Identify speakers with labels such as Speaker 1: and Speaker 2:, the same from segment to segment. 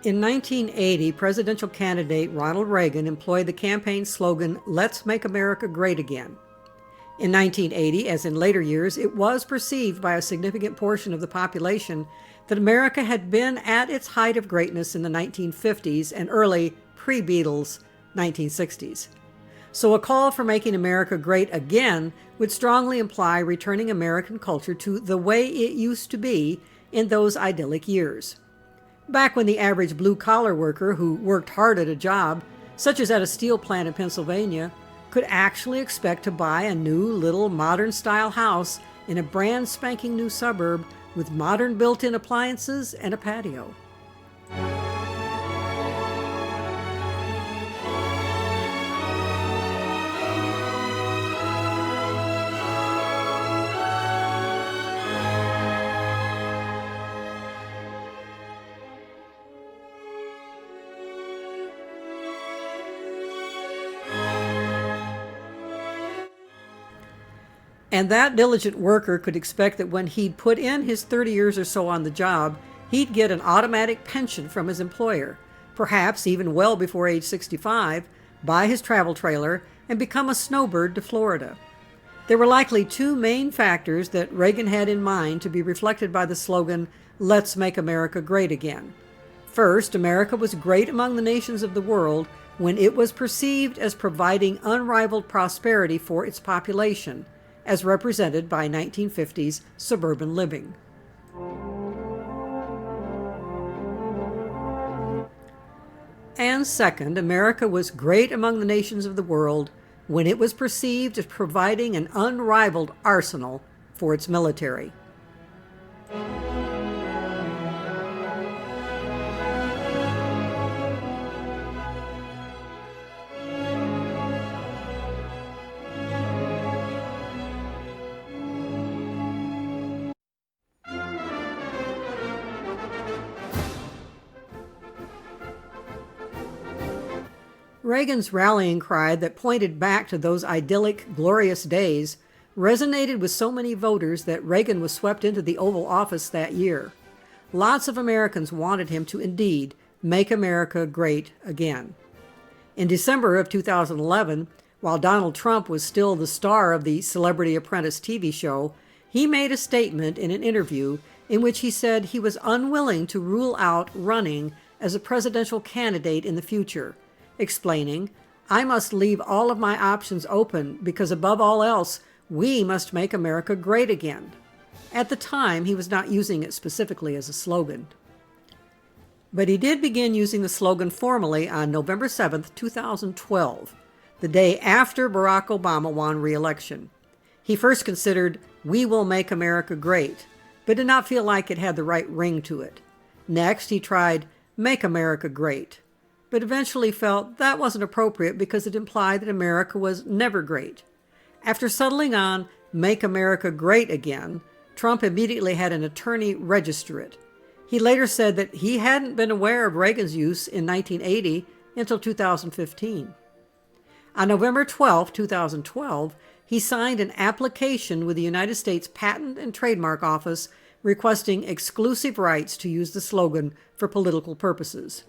Speaker 1: In 1980, presidential candidate Ronald Reagan employed the campaign slogan, "Let's make America great again." In 1980, as in later years, it was perceived by a significant portion of the population that America had been at its height of greatness in the 1950s and early pre-Beatles 1960s. So a call for making America great again would strongly imply returning American culture to the way it used to be in those idyllic years. Back when the average blue-collar worker who worked hard at a job, such as at a steel plant in Pennsylvania, could actually expect to buy a new little modern-style house in a brand spanking new suburb with modern built-in appliances and a patio. And that diligent worker could expect that when he'd put in his 30 years or so on the job, he'd get an automatic pension from his employer, perhaps even well before age 65, buy his travel trailer, and become a snowbird to Florida. There were likely two main factors that Reagan had in mind to be reflected by the slogan, "Let's make America great again." First, America was great among the nations of the world when it was perceived as providing unrivaled prosperity for its population, as represented by 1950s suburban living. And second, America was great among the nations of the world when it was perceived as providing an unrivaled arsenal for its military. Reagan's rallying cry that pointed back to those idyllic, glorious days resonated with so many voters that Reagan was swept into the Oval Office that year. Lots of Americans wanted him to indeed make America great again. In December of 2011, while Donald Trump was still the star of the Celebrity Apprentice TV show, he made a statement in an interview in which he said he was unwilling to rule out running as a presidential candidate in the future, explaining, "I must leave all of my options open because above all else, we must make America great again." At the time, he was not using it specifically as a slogan. But he did begin using the slogan formally on November 7th, 2012, the day after Barack Obama won re-election. He first considered, "We will make America great," but did not feel like it had the right ring to it. Next, he tried, "Make America great," but eventually felt that wasn't appropriate because it implied that America was never great. After settling on "Make America Great Again," Trump immediately had an attorney register it. He later said that he hadn't been aware of Reagan's use in 1980 until 2015. On November 12, 2012, he signed an application with the United States Patent and Trademark Office requesting exclusive rights to use the slogan for political purposes.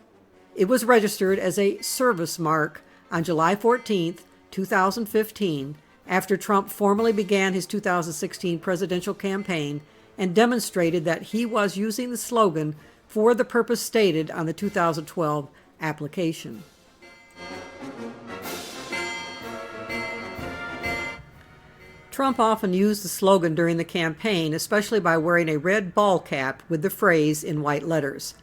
Speaker 1: It was registered as a service mark on July 14, 2015, after Trump formally began his 2016 presidential campaign and demonstrated that he was using the slogan for the purpose stated on the 2012 application. Trump often used the slogan during the campaign, especially by wearing a red ball cap with the phrase in white letters.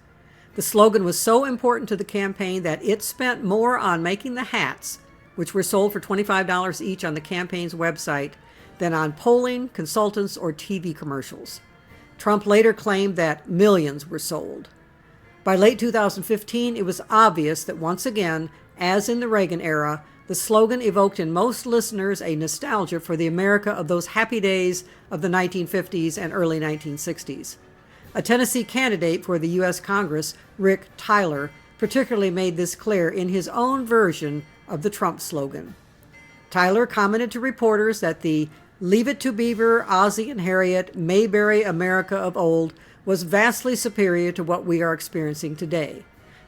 Speaker 1: The slogan was so important to the campaign that it spent more on making the hats, which were sold for $25 each on the campaign's website, than on polling, consultants, or TV commercials. Trump later claimed that millions were sold. By late 2015, it was obvious that once again, as in the Reagan era, the slogan evoked in most listeners a nostalgia for the America of those happy days of the 1950s and early 1960s. A Tennessee candidate for the U.S. Congress, Rick Tyler, particularly made this clear in his own version of the Trump slogan. Tyler commented to reporters that the "Leave it to Beaver, Ozzie and Harriet, Mayberry America of old" was vastly superior to what we are experiencing today.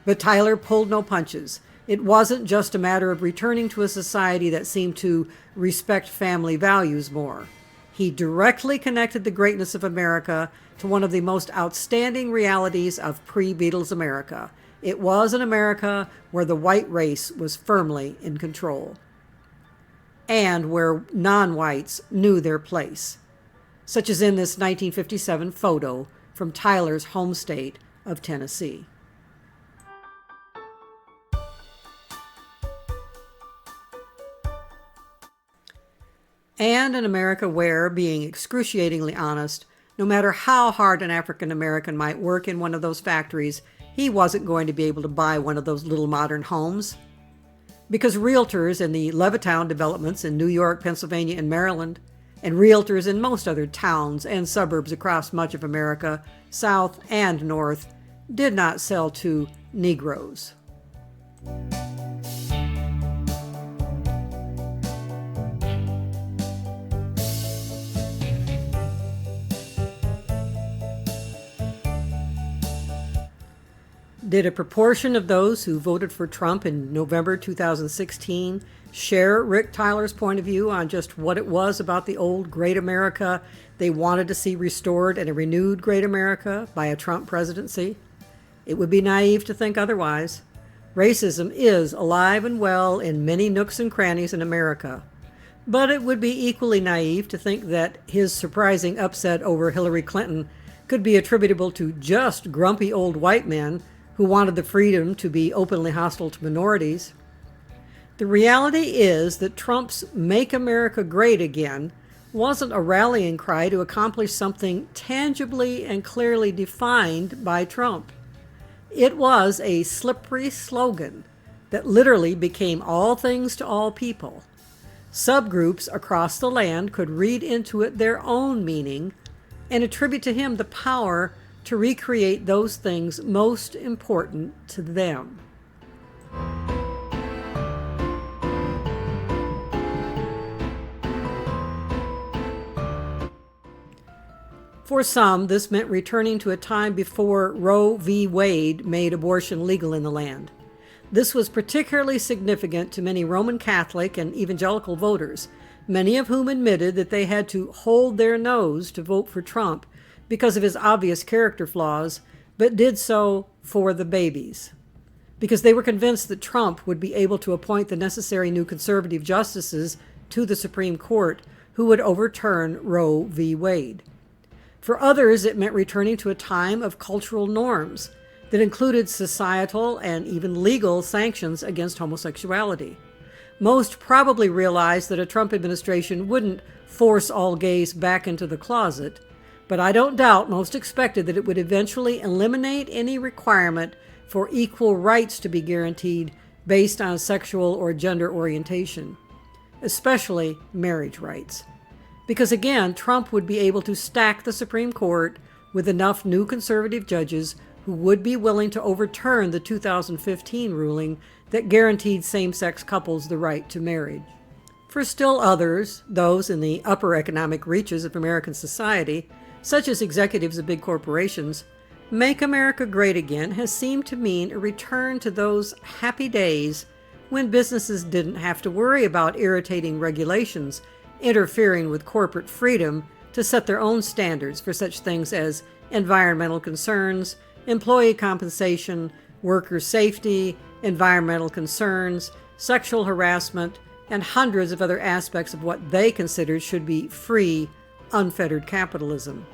Speaker 1: But Tyler pulled no punches. It wasn't just a matter of returning to a society that seemed to respect family values more. He directly connected the greatness of America to one of the most outstanding realities of pre-Beatles America. It was an America where the white race was firmly in control, and where non-whites knew their place, such as in this 1957 photo from Tyler's home state of Tennessee. And an America where, being excruciatingly honest, no matter how hard an African American might work in one of those factories, he wasn't going to be able to buy one of those little modern homes. Because realtors in the Levittown developments in New York, Pennsylvania, and Maryland, and realtors in most other towns and suburbs across much of America, South and North, did not sell to Negroes. Did a proportion of those who voted for Trump in November 2016 share Rick Tyler's point of view on just what it was about the old great America they wanted to see restored and a renewed great America by a Trump presidency? It would be naive to think otherwise. Racism is alive and well in many nooks and crannies in America. But it would be equally naive to think that his surprising upset over Hillary Clinton could be attributable to just grumpy old white men who wanted the freedom to be openly hostile to minorities. The reality is that Trump's Make America Great Again wasn't a rallying cry to accomplish something tangibly and clearly defined by Trump. It was a slippery slogan that literally became all things to all people. Subgroups across the land could read into it their own meaning and attribute to him the power to recreate those things most important to them. For some, this meant returning to a time before Roe v. Wade made abortion legal in the land. This was particularly significant to many Roman Catholic and evangelical voters, many of whom admitted that they had to hold their nose to vote for Trump because of his obvious character flaws, but did so for the babies, because they were convinced that Trump would be able to appoint the necessary new conservative justices to the Supreme Court who would overturn Roe v. Wade. For others, it meant returning to a time of cultural norms that included societal and even legal sanctions against homosexuality. Most probably realized that a Trump administration wouldn't force all gays back into the closet, but I don't doubt most expected that it would eventually eliminate any requirement for equal rights to be guaranteed based on sexual or gender orientation, especially marriage rights. Because again, Trump would be able to stack the Supreme Court with enough new conservative judges who would be willing to overturn the 2015 ruling that guaranteed same-sex couples the right to marriage. For still others, those in the upper economic reaches of American society, such as executives of big corporations, Make America Great Again has seemed to mean a return to those happy days when businesses didn't have to worry about irritating regulations interfering with corporate freedom to set their own standards for such things as environmental concerns, employee compensation, worker safety, environmental concerns, sexual harassment, and hundreds of other aspects of what they considered should be free, unfettered capitalism.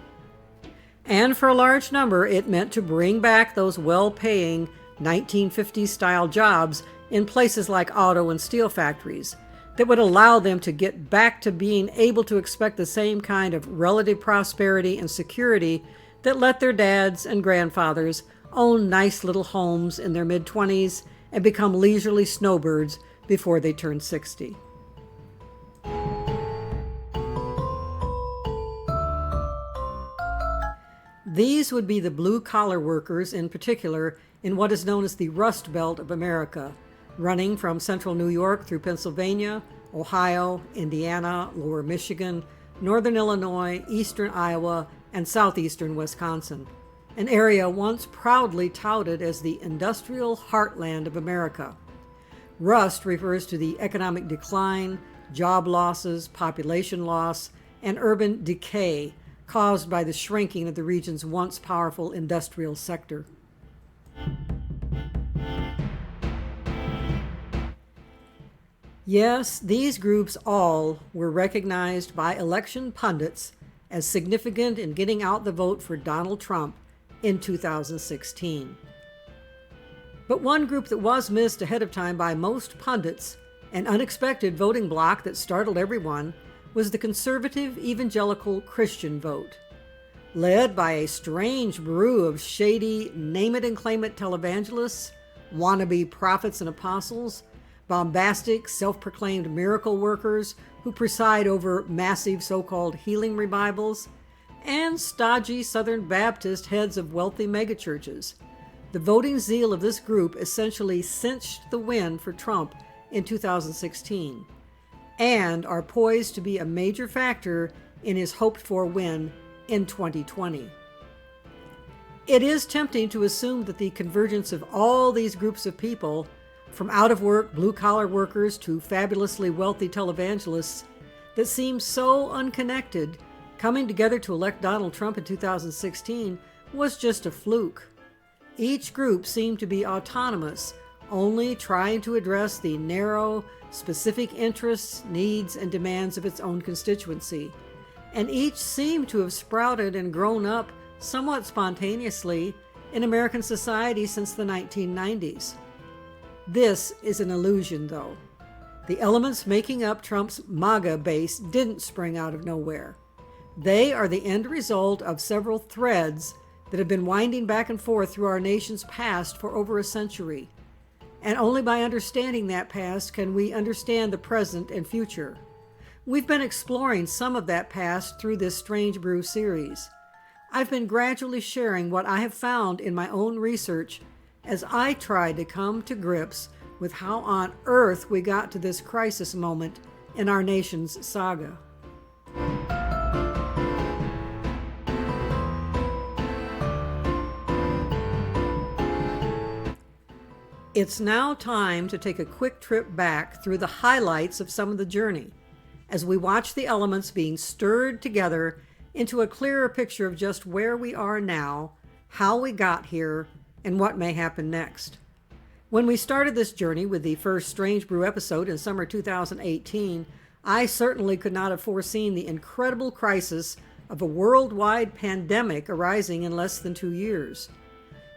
Speaker 1: And for a large number, it meant to bring back those well-paying 1950s-style jobs in places like auto and steel factories that would allow them to get back to being able to expect the same kind of relative prosperity and security that let their dads and grandfathers own nice little homes in their mid-20s and become leisurely snowbirds before they turn 60. These would be the blue-collar workers, in particular, in what is known as the Rust Belt of America, running from central New York through Pennsylvania, Ohio, Indiana, lower Michigan, northern Illinois, eastern Iowa, and southeastern Wisconsin. an area once proudly touted as the industrial heartland of America. Rust refers to the economic decline, job losses, population loss, and urban decay caused by the shrinking of the region's once powerful industrial sector. Yes, these groups all were recognized by election pundits as significant in getting out the vote for Donald Trump in 2016. But one group that was missed ahead of time by most pundits, an unexpected voting bloc that startled everyone, was the conservative evangelical Christian vote. Led by a strange brew of shady name-it-and-claim-it televangelists, wannabe prophets and apostles, bombastic, self-proclaimed miracle workers who preside over massive so-called healing revivals, and stodgy Southern Baptist heads of wealthy megachurches. The voting zeal of this group essentially cinched the win for Trump in 2016, and are poised to be a major factor in his hoped-for win in 2020. It is tempting to assume that the convergence of all these groups of people, from out-of-work blue-collar workers to fabulously wealthy televangelists, that seem so unconnected, coming together to elect Donald Trump in 2016 was just a fluke. Each group seemed to be autonomous, only trying to address the narrow, specific interests, needs, and demands of its own constituency. And each seemed to have sprouted and grown up somewhat spontaneously in American society since the 1990s. This is an illusion, though. The elements making up Trump's MAGA base didn't spring out of nowhere. They are the end result of several threads that have been winding back and forth through our nation's past for over a century. And only by understanding that past can we understand the present and future. We've been exploring some of that past through this Strange Brew series. I've been gradually sharing what I have found in my own research as I tried to come to grips with how on earth we got to this crisis moment in our nation's saga. It's now time to take a quick trip back through the highlights of some of the journey, as we watch the elements being stirred together into a clearer picture of just where we are now, how we got here, and what may happen next. When we started this journey with the first Strange Brew episode in summer 2018, I certainly could not have foreseen the incredible crisis of a worldwide pandemic arising in less than 2 years.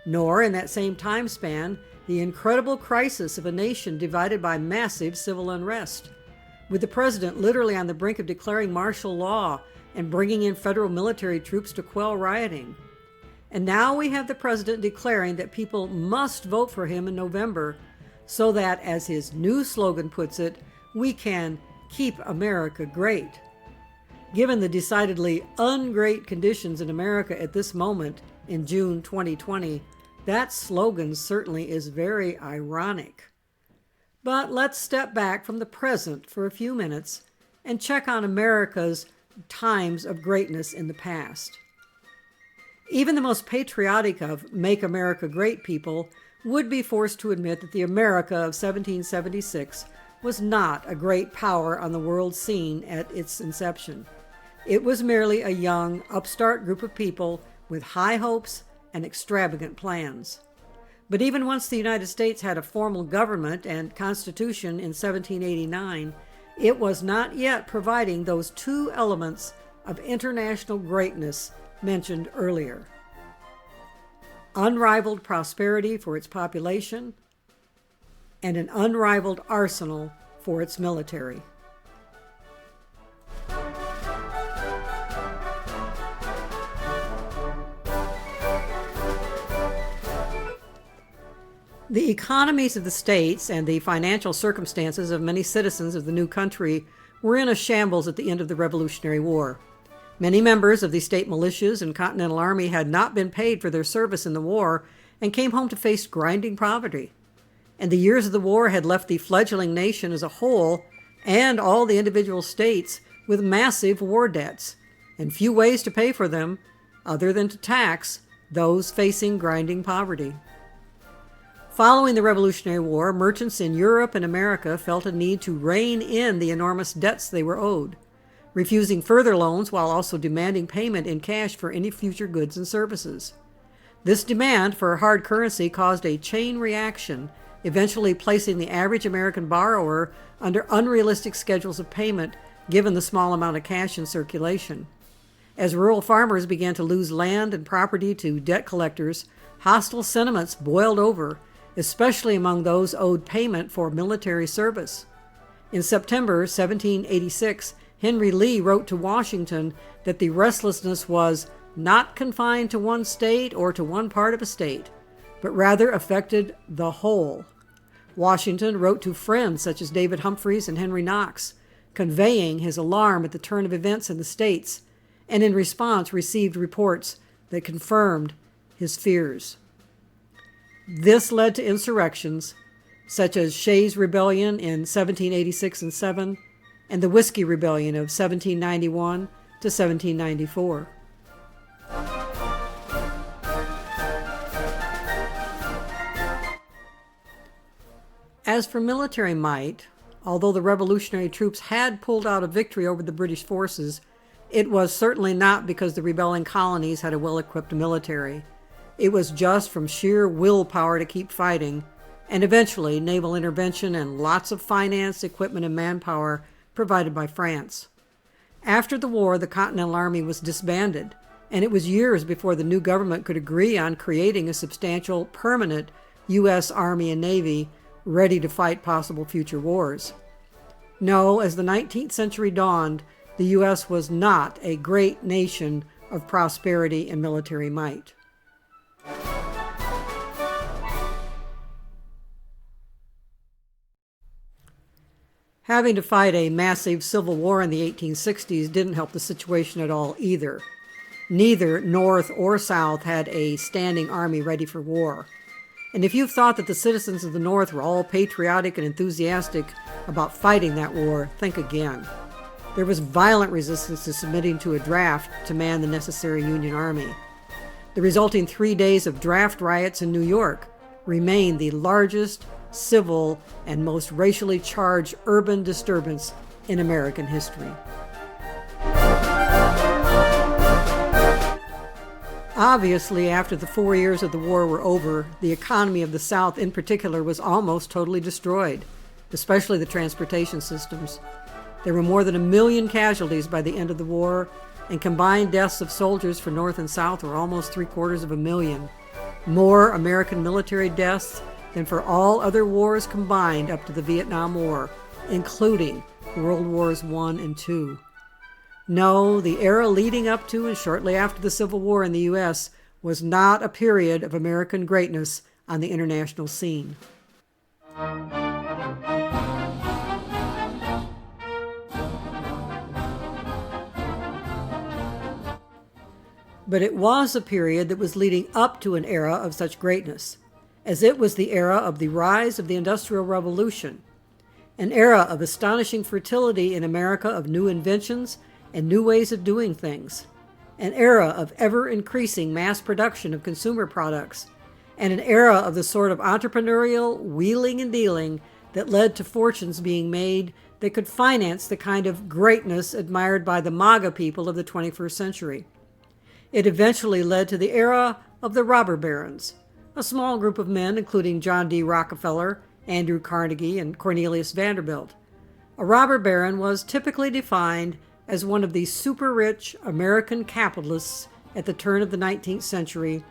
Speaker 1: Nor, in that same time span, the incredible crisis of a nation divided by massive civil unrest, with the president literally on the brink of declaring martial law and bringing in federal military troops to quell rioting. And now we have the president declaring that people must vote for him in November so that, as his new slogan puts it, we can keep America great. Given the decidedly ungreat conditions in America at this moment in June 2020, that slogan certainly is very ironic. But let's step back from the present for a few minutes and check on America's times of greatness in the past. Even the most patriotic of Make America Great people would be forced to admit that the America of 1776 was not a great power on the world scene at its inception. It was merely a young, upstart group of people with high hopes and extravagant plans. But even once the United States had a formal government and constitution in 1789, it was not yet providing those two elements of international greatness mentioned earlier: unrivaled prosperity for its population and an unrivaled arsenal for its military. The economies of the states and the financial circumstances of many citizens of the new country were in a shambles at the end of the Revolutionary War. Many members of the state militias and Continental Army had not been paid for their service in the war and came home to face grinding poverty. And the years of the war had left the fledgling nation as a whole and all the individual states with massive war debts and few ways to pay for them, other than to tax, those facing grinding poverty. Following the Revolutionary War, merchants in Europe and America felt a need to rein in the enormous debts they were owed, refusing further loans while also demanding payment in cash for any future goods and services. This demand for hard currency caused a chain reaction, eventually placing the average American borrower under unrealistic schedules of payment given the small amount of cash in circulation. As rural farmers began to lose land and property to debt collectors, hostile sentiments boiled over, especially among those owed payment for military service. In September 1786, Henry Lee wrote to Washington that the restlessness was not confined to one state or to one part of a state, but rather affected the whole. Washington wrote to friends such as David Humphreys and Henry Knox, conveying his alarm at the turn of events in the states, and in response received reports that confirmed his fears. This led to insurrections such as Shays' Rebellion in 1786 and 7 and the Whiskey Rebellion of 1791 to 1794. As for military might, although the revolutionary troops had pulled out a victory over the British forces, it was certainly not because the rebelling colonies had a well-equipped military. It was just from sheer willpower to keep fighting, and eventually naval intervention and lots of finance, equipment, and manpower provided by France. After the war, the Continental Army was disbanded, and it was years before the new government could agree on creating a substantial, permanent U.S. Army and Navy ready to fight possible future wars. No, as the 19th century dawned, the U.S. was not a great nation of prosperity and military might. Having to fight a massive civil war in the 1860s didn't help the situation at all either. Neither North or South had a standing army ready for war. And if you've thought that the citizens of the North were all patriotic and enthusiastic about fighting that war, think again. There was violent resistance to submitting to a draft to man the necessary Union Army. The resulting 3 days of draft riots in New York remain the largest civil and most racially charged urban disturbance in American history. Obviously, after the 4 years of the war were over, the economy of the South in particular was almost totally destroyed, especially the transportation systems. There were more than 1 million casualties by the end of the war, and combined deaths of soldiers for North and South were almost 750,000. More American military deaths than for all other wars combined up to the Vietnam War, including World Wars I and II. No, the era leading up to and shortly after the Civil War in the U.S. was not a period of American greatness on the international scene. But it was a period that was leading up to an era of such greatness, as it was the era of the rise of the Industrial Revolution, an era of astonishing fertility in America of new inventions and new ways of doing things, an era of ever-increasing mass production of consumer products, and an era of the sort of entrepreneurial wheeling and dealing that led to fortunes being made that could finance the kind of greatness admired by the MAGA people of the 21st century. It eventually led to the era of the robber barons, a small group of men including John D. Rockefeller, Andrew Carnegie, and Cornelius Vanderbilt. A robber baron was typically defined as one of the super-rich American capitalists at the turn of the 19th century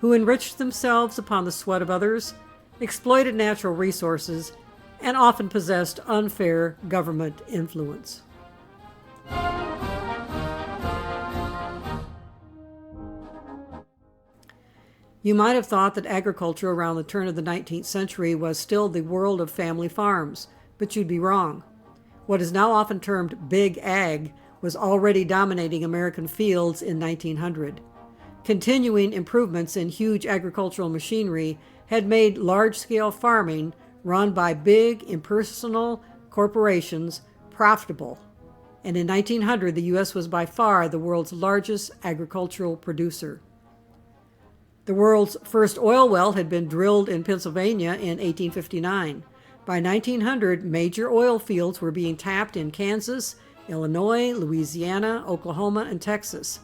Speaker 1: who enriched themselves upon the sweat of others, exploited natural resources, and often possessed unfair government influence. You might have thought that agriculture around the turn of the 19th century was still the world of family farms, but you'd be wrong. What is now often termed Big Ag was already dominating American fields in 1900. Continuing improvements in huge agricultural machinery had made large-scale farming run by big, impersonal corporations profitable, and in 1900 the U.S. was by far the world's largest agricultural producer. The world's first oil well had been drilled in Pennsylvania in 1859. By 1900, major oil fields were being tapped in Kansas, Illinois, Louisiana, Oklahoma, and Texas.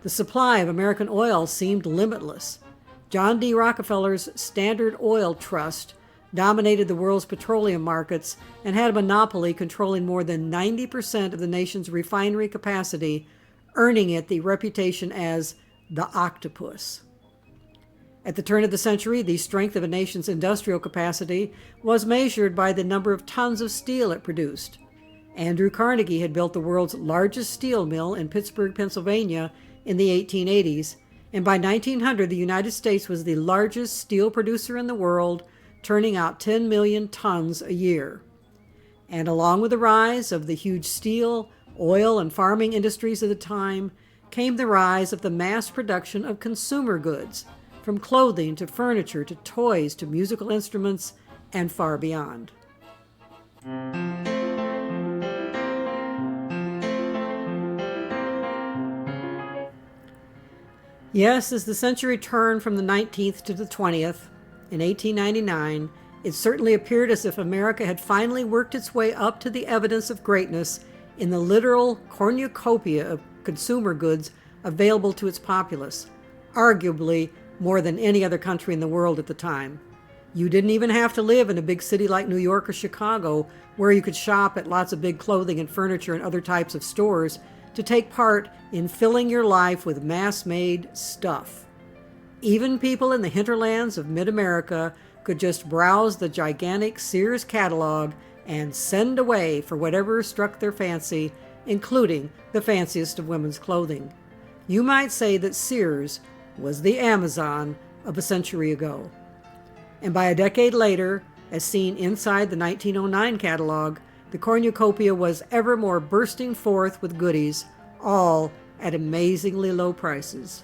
Speaker 1: The supply of American oil seemed limitless. John D. Rockefeller's Standard Oil Trust dominated the world's petroleum markets and had a monopoly controlling more than 90% of the nation's refinery capacity, earning it the reputation as the octopus. At the turn of the century, the strength of a nation's industrial capacity was measured by the number of tons of steel it produced. Andrew Carnegie had built the world's largest steel mill in Pittsburgh, Pennsylvania in the 1880s, and by 1900 the United States was the largest steel producer in the world, turning out 10 million tons a year. And along with the rise of the huge steel, oil, and farming industries of the time came the rise of the mass production of consumer goods, from clothing to furniture to toys to musical instruments and far beyond. Yes, as the century turned from the 19th to the 20th, in 1899, it certainly appeared as if America had finally worked its way up to the evidence of greatness in the literal cornucopia of consumer goods available to its populace, arguably more than any other country in the world at the time. You didn't even have to live in a big city like New York or Chicago, where you could shop at lots of big clothing and furniture and other types of stores, to take part in filling your life with mass-made stuff. Even people in the hinterlands of mid-America could just browse the gigantic Sears catalog and send away for whatever struck their fancy, including the fanciest of women's clothing. You might say that Sears was the Amazon of a century ago. And by a decade later, as seen inside the 1909 catalog, the cornucopia was ever more bursting forth with goodies, all at amazingly low prices.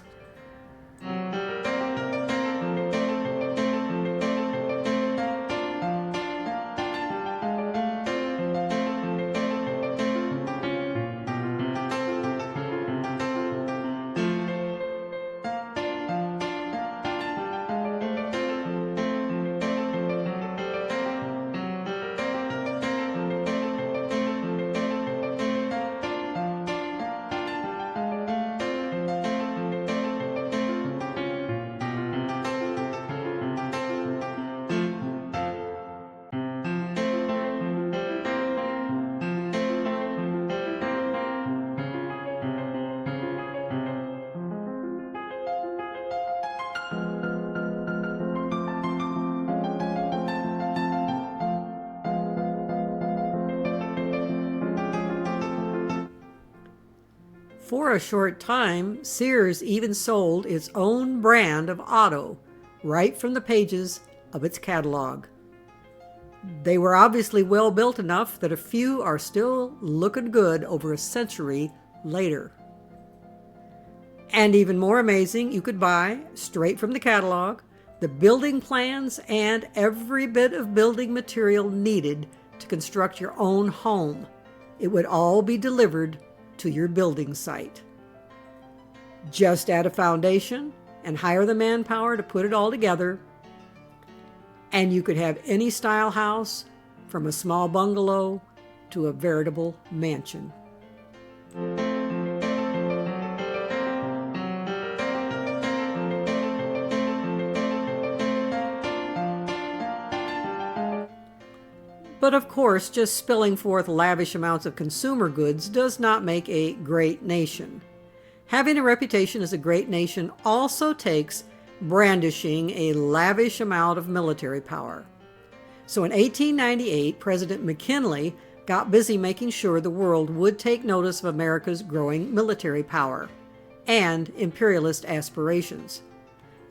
Speaker 1: For a short time, Sears even sold its own brand of auto, right from the pages of its catalog. They were obviously well built enough that a few are still looking good over a century later. And even more amazing, you could buy, straight from the catalog, the building plans and every bit of building material needed to construct your own home. It would all be delivered to your building site. Just add a foundation and hire the manpower to put it all together, and you could have any style house, from a small bungalow to a veritable mansion. But of course, just spilling forth lavish amounts of consumer goods does not make a great nation. Having a reputation as a great nation also takes brandishing a lavish amount of military power. So in 1898, President McKinley got busy making sure the world would take notice of America's growing military power and imperialist aspirations.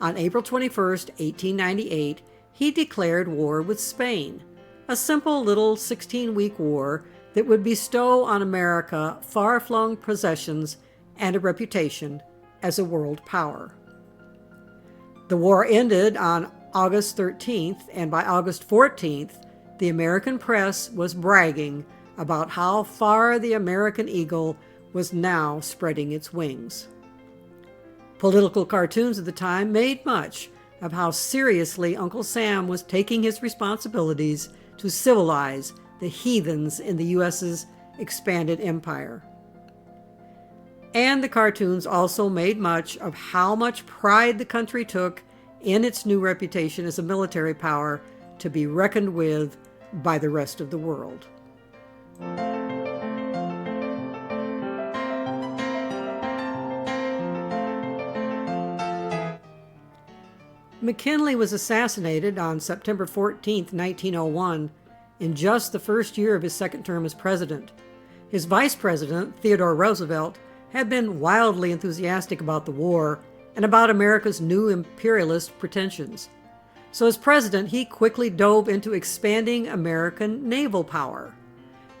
Speaker 1: On April 21st, 1898, he declared war with Spain, a simple little 16-week war that would bestow on America far-flung possessions and a reputation as a world power. The war ended on August 13th, and by August 14th, the American press was bragging about how far the American eagle was now spreading its wings. Political cartoons of the time made much of how seriously Uncle Sam was taking his responsibilities to civilize the heathens in the U.S.'s expanded empire. And the cartoons also made much of how much pride the country took in its new reputation as a military power to be reckoned with by the rest of the world. McKinley was assassinated on September 14, 1901, in just the first year of his second term as president. His vice president, Theodore Roosevelt, had been wildly enthusiastic about the war and about America's new imperialist pretensions. So as president, he quickly dove into expanding American naval power.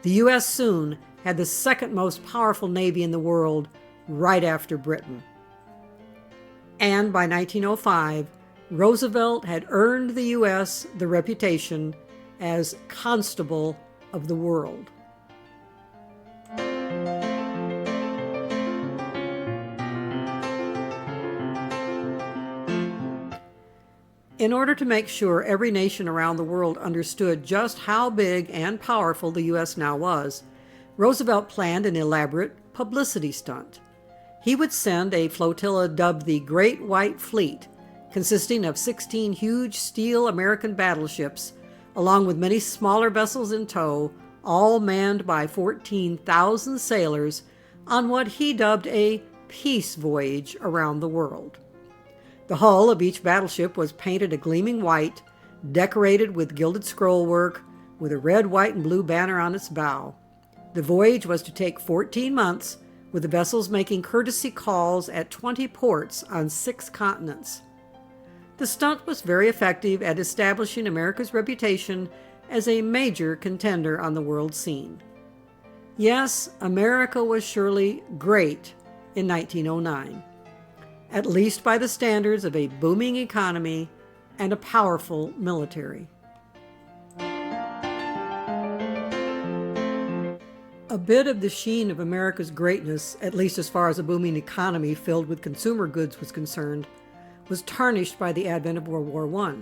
Speaker 1: The U.S. soon had the second most powerful navy in the world, right after Britain. And by 1905, Roosevelt had earned the U.S. the reputation as Constable of the World. In order to make sure every nation around the world understood just how big and powerful the U.S. now was, Roosevelt planned an elaborate publicity stunt. He would send a flotilla dubbed the Great White Fleet, consisting of 16 huge steel American battleships, along with many smaller vessels in tow, all manned by 14,000 sailors, on what he dubbed a peace voyage around the world. The hull of each battleship was painted a gleaming white, decorated with gilded scrollwork, with a red, white, and blue banner on its bow. The voyage was to take 14 months, with the vessels making courtesy calls at 20 ports on 6 continents. The stunt was very effective at establishing America's reputation as a major contender on the world scene. Yes, America was surely great in 1909, at least by the standards of a booming economy and a powerful military. A bit of the sheen of America's greatness, at least as far as a booming economy filled with consumer goods was concerned, was tarnished by the advent of World War I.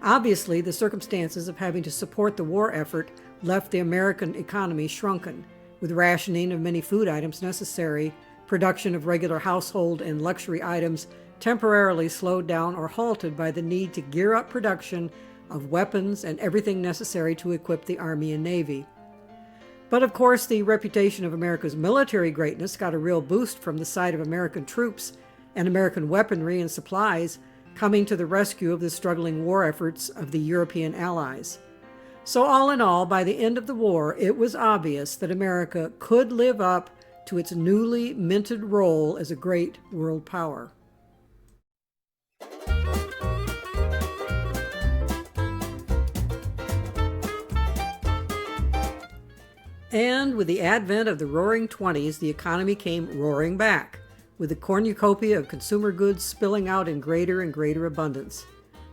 Speaker 1: Obviously, the circumstances of having to support the war effort left the American economy shrunken, with rationing of many food items necessary, production of regular household and luxury items temporarily slowed down or halted by the need to gear up production of weapons and everything necessary to equip the Army and Navy. But of course, the reputation of America's military greatness got a real boost from the sight of American troops and American weaponry and supplies coming to the rescue of the struggling war efforts of the European allies. So all in all, by the end of the war, it was obvious that America could live up to its newly minted role as a great world power. And with the advent of the Roaring '20s, the economy came roaring back, with the cornucopia of consumer goods spilling out in greater and greater abundance.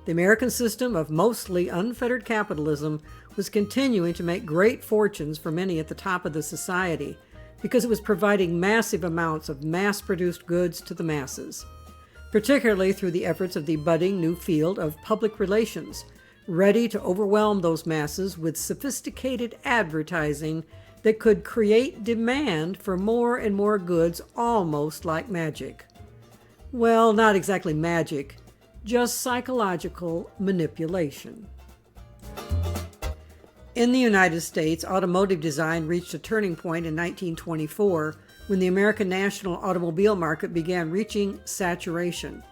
Speaker 1: The American system of mostly unfettered capitalism was continuing to make great fortunes for many at the top of the society, because it was providing massive amounts of mass-produced goods to the masses, particularly through the efforts of the budding new field of public relations, ready to overwhelm those masses with sophisticated advertising that could create demand for more and more goods almost like magic. Well, not exactly magic, just psychological manipulation. In the United States, automotive design reached a turning point in 1924 when the American national automobile market began reaching saturation.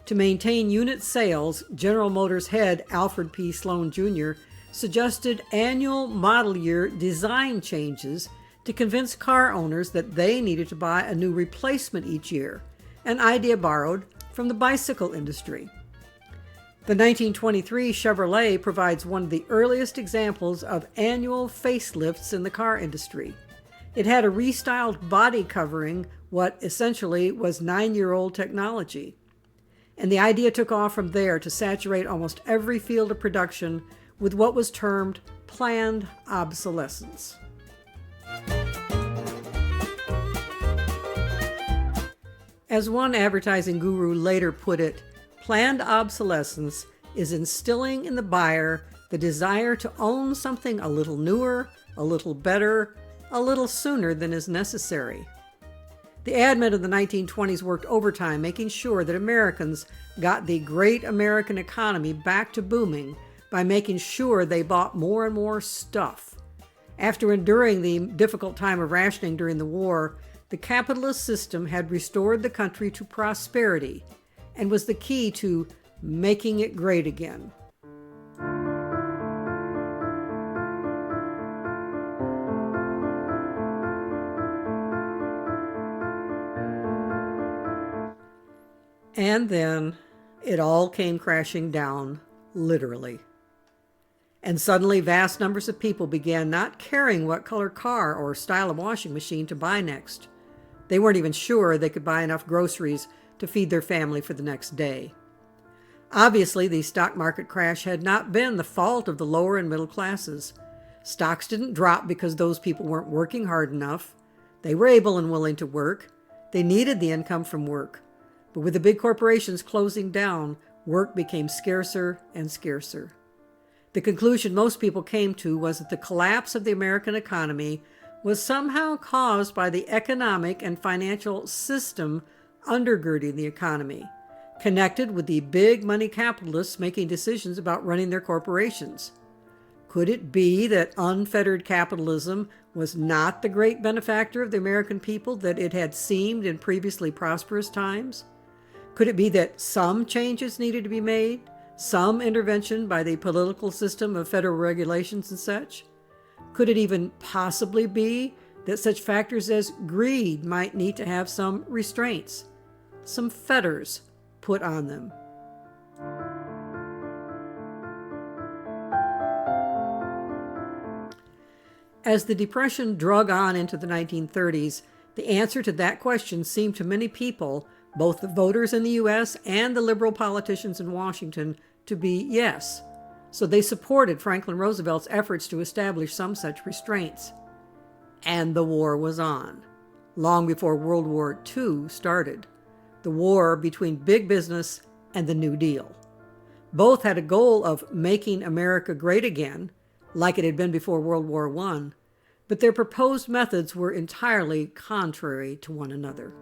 Speaker 1: To maintain unit sales, General Motors head Alfred P. Sloan Jr. suggested annual model year design changes to convince car owners that they needed to buy a new replacement each year, an idea borrowed from the bicycle industry. The 1923 Chevrolet provides one of the earliest examples of annual facelifts in the car industry. It had a restyled body covering what essentially was 9-year-old technology. And the idea took off from there to saturate almost every field of production with what was termed planned obsolescence. As one advertising guru later put it, planned obsolescence is instilling in the buyer the desire to own something a little newer, a little better, a little sooner than is necessary. The advent of the 1920s worked overtime, making sure that Americans got the great American economy back to booming by making sure they bought more and more stuff. After enduring the difficult time of rationing during the war, the capitalist system had restored the country to prosperity and was the key to making it great again. And then it all came crashing down, literally. And suddenly vast numbers of people began not caring what color car or style of washing machine to buy next. They weren't even sure they could buy enough groceries to feed their family for the next day. Obviously, the stock market crash had not been the fault of the lower and middle classes. Stocks didn't drop because those people weren't working hard enough. They were able and willing to work. They needed the income from work. But with the big corporations closing down, work became scarcer and scarcer. The conclusion most people came to was that the collapse of the American economy was somehow caused by the economic and financial system undergirding the economy, connected with the big money capitalists making decisions about running their corporations. Could it be that unfettered capitalism was not the great benefactor of the American people that it had seemed in previously prosperous times? Could it be that some changes needed to be made? Some intervention by the political system of federal regulations and such? Could it even possibly be that such factors as greed might need to have some restraints, some fetters put on them? As the Depression drug on into the 1930s, the answer to that question seemed to many people, both the voters in the U.S. and the liberal politicians in Washington, to be yes. So they supported Franklin Roosevelt's efforts to establish some such restraints. And the war was on, long before World War II started, the war between big business and the New Deal. Both had a goal of making America great again, like it had been before World War I, but their proposed methods were entirely contrary to one another.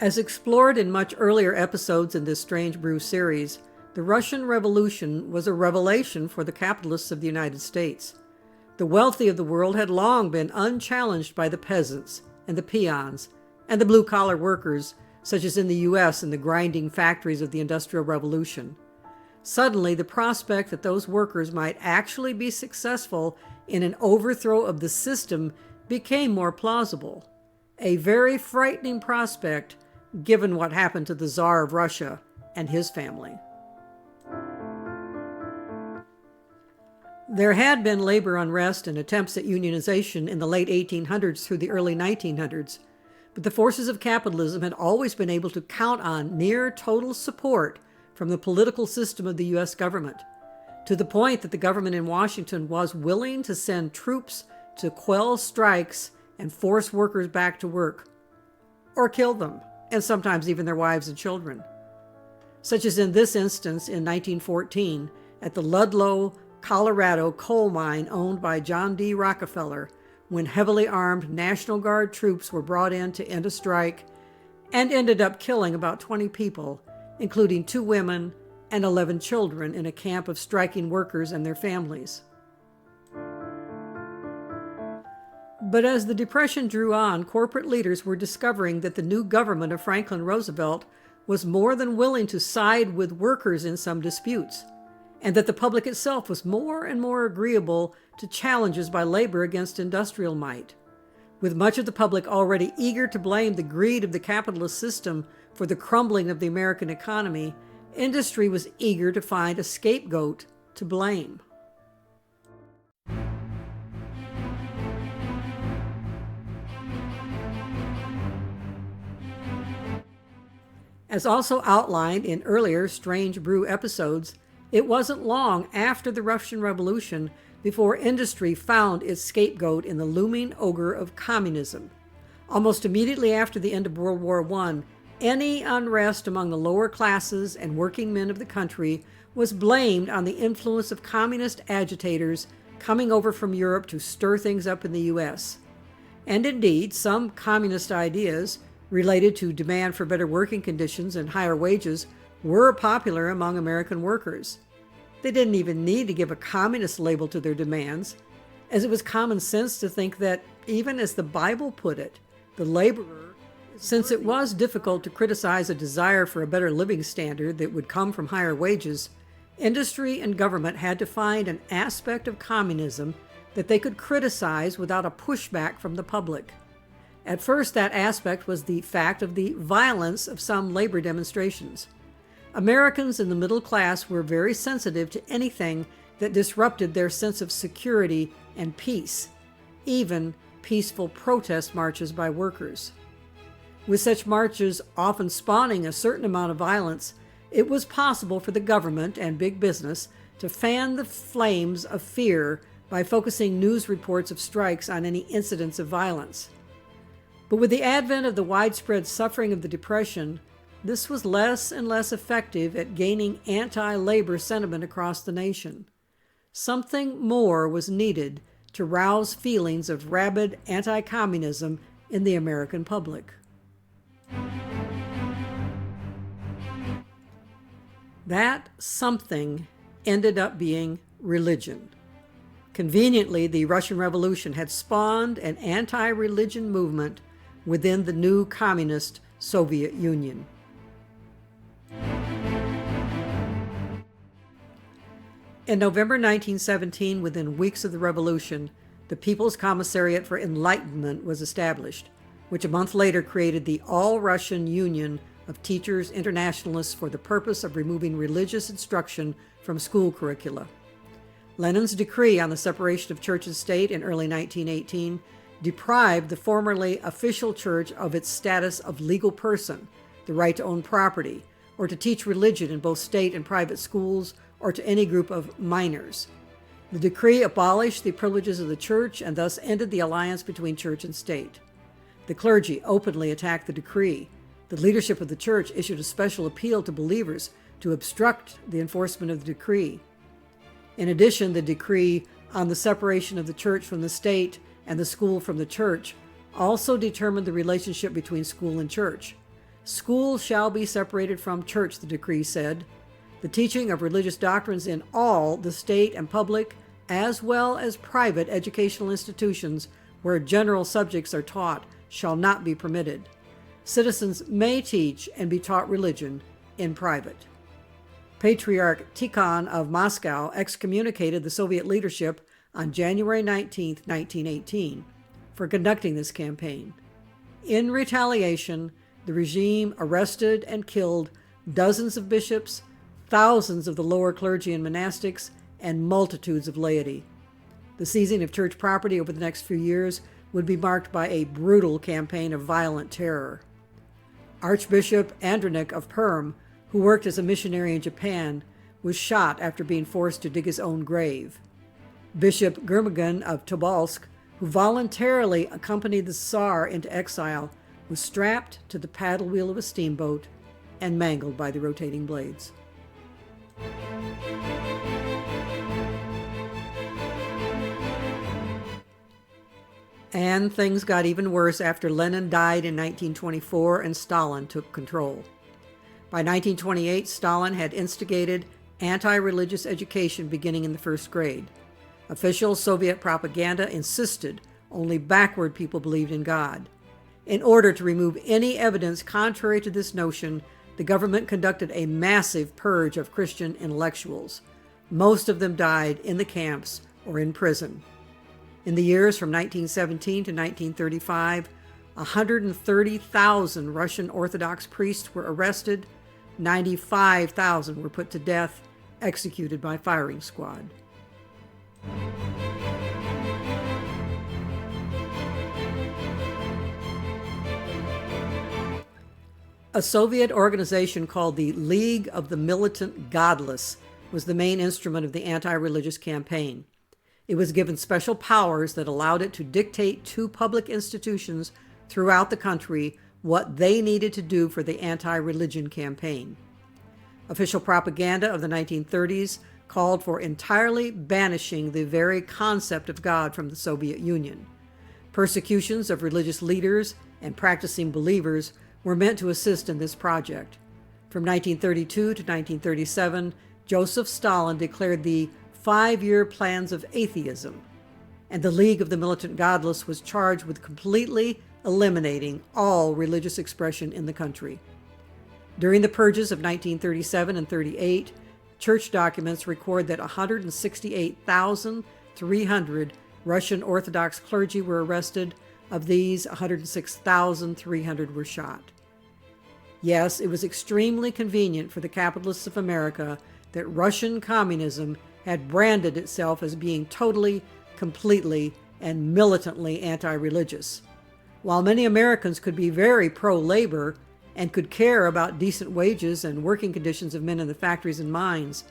Speaker 1: As explored in much earlier episodes in this Strange Brew series, the Russian Revolution was a revelation for the capitalists of the United States. The wealthy of the world had long been unchallenged by the peasants and the peons and the blue-collar workers, such as in the U.S. in the grinding factories of the Industrial Revolution. Suddenly, the prospect that those workers might actually be successful in an overthrow of the system became more plausible. A very frightening prospect, given what happened to the Tsar of Russia and his family. There had been labor unrest and attempts at unionization in the late 1800s through the early 1900s, but the forces of capitalism had always been able to count on near total support from the political system of the U.S. government, to the point that the government in Washington was willing to send troops to quell strikes and force workers back to work, or kill them, and sometimes even their wives and children. Such as in this instance in 1914 at the Ludlow, Colorado coal mine owned by John D. Rockefeller, when heavily armed National Guard troops were brought in to end a strike and ended up killing about 20 people, including 2 women and 11 children in a camp of striking workers and their families. But as the Depression drew on, corporate leaders were discovering that the new government of Franklin Roosevelt was more than willing to side with workers in some disputes, and that the public itself was more and more agreeable to challenges by labor against industrial might. With much of the public already eager to blame the greed of the capitalist system for the crumbling of the American economy, industry was eager to find a scapegoat to blame. As also outlined in earlier Strange Brew episodes, it wasn't long after the Russian Revolution before industry found its scapegoat in the looming ogre of communism. Almost immediately after the end of World War I, any unrest among the lower classes and working men of the country was blamed on the influence of communist agitators coming over from Europe to stir things up in the U.S. And indeed, some communist ideas related to demand for better working conditions and higher wages were popular among American workers. They didn't even need to give a communist label to their demands, as it was common sense to think that, even as the Bible put it, the laborer, since it was difficult to criticize a desire for a better living standard that would come from higher wages, industry and government had to find an aspect of communism that they could criticize without a pushback from the public. At first, that aspect was the fact of the violence of some labor demonstrations. Americans in the middle class were very sensitive to anything that disrupted their sense of security and peace, even peaceful protest marches by workers. With such marches often spawning a certain amount of violence, it was possible for the government and big business to fan the flames of fear by focusing news reports of strikes on any incidents of violence. But with the advent of the widespread suffering of the Depression, this was less and less effective at gaining anti-labor sentiment across the nation. Something more was needed to rouse feelings of rabid anti-communism in the American public. That something ended up being religion. Conveniently, the Russian Revolution had spawned an anti-religion movement within the new communist Soviet Union. In November 1917, within weeks of the revolution, the People's Commissariat for Enlightenment was established, which a month later created the All-Russian Union of Teachers Internationalists for the purpose of removing religious instruction from school curricula. Lenin's decree on the separation of church and state in early 1918 deprived the formerly official church of its status of legal person, the right to own property, or to teach religion in both state and private schools, or to any group of minors. The decree abolished the privileges of the church and thus ended the alliance between church and state. The clergy openly attacked the decree. The leadership of the church issued a special appeal to believers to obstruct the enforcement of the decree. In addition, the decree on the separation of the church from the state and the school from the church also determined the relationship between school and church. School shall be separated from church, the decree said. The teaching of religious doctrines in all the state and public, as well as private educational institutions where general subjects are taught, shall not be permitted. Citizens may teach and be taught religion in private. Patriarch Tikhon of Moscow excommunicated the Soviet leadership on January 19, 1918, for conducting this campaign. In retaliation, the regime arrested and killed dozens of bishops, thousands of the lower clergy and monastics, and multitudes of laity. The seizing of church property over the next few years would be marked by a brutal campaign of violent terror. Archbishop Andronik of Perm, who worked as a missionary in Japan, was shot after being forced to dig his own grave. Bishop Gurmagan of Tobolsk, who voluntarily accompanied the Tsar into exile, was strapped to the paddle wheel of a steamboat and mangled by the rotating blades. And things got even worse after Lenin died in 1924 and Stalin took control. By 1928, Stalin had instigated anti-religious education beginning in the first grade. Official Soviet propaganda insisted only backward people believed in God. In order to remove any evidence contrary to this notion, the government conducted a massive purge of Christian intellectuals. Most of them died in the camps or in prison. In the years from 1917 to 1935, 130,000 Russian Orthodox priests were arrested, 95,000 were put to death, executed by firing squad. A Soviet organization called the League of the Militant Godless was the main instrument of the anti-religious campaign. It was given special powers that allowed it to dictate to public institutions throughout the country what they needed to do for the anti-religion campaign. Official propaganda of the 1930s called for entirely banishing the very concept of God from the Soviet Union. Persecutions of religious leaders and practicing believers were meant to assist in this project. From 1932 to 1937, Joseph Stalin declared the 5-year plans of atheism, and the League of the Militant Godless was charged with completely eliminating all religious expression in the country. During the purges of 1937 and 38, church documents record that 168,300 Russian Orthodox clergy were arrested. Of these, 106,300 were shot. Yes, it was extremely convenient for the capitalists of America that Russian communism had branded itself as being totally, completely, and militantly anti-religious. While many Americans could be very pro-labor and could care about decent wages and working conditions of men in the factories and mines,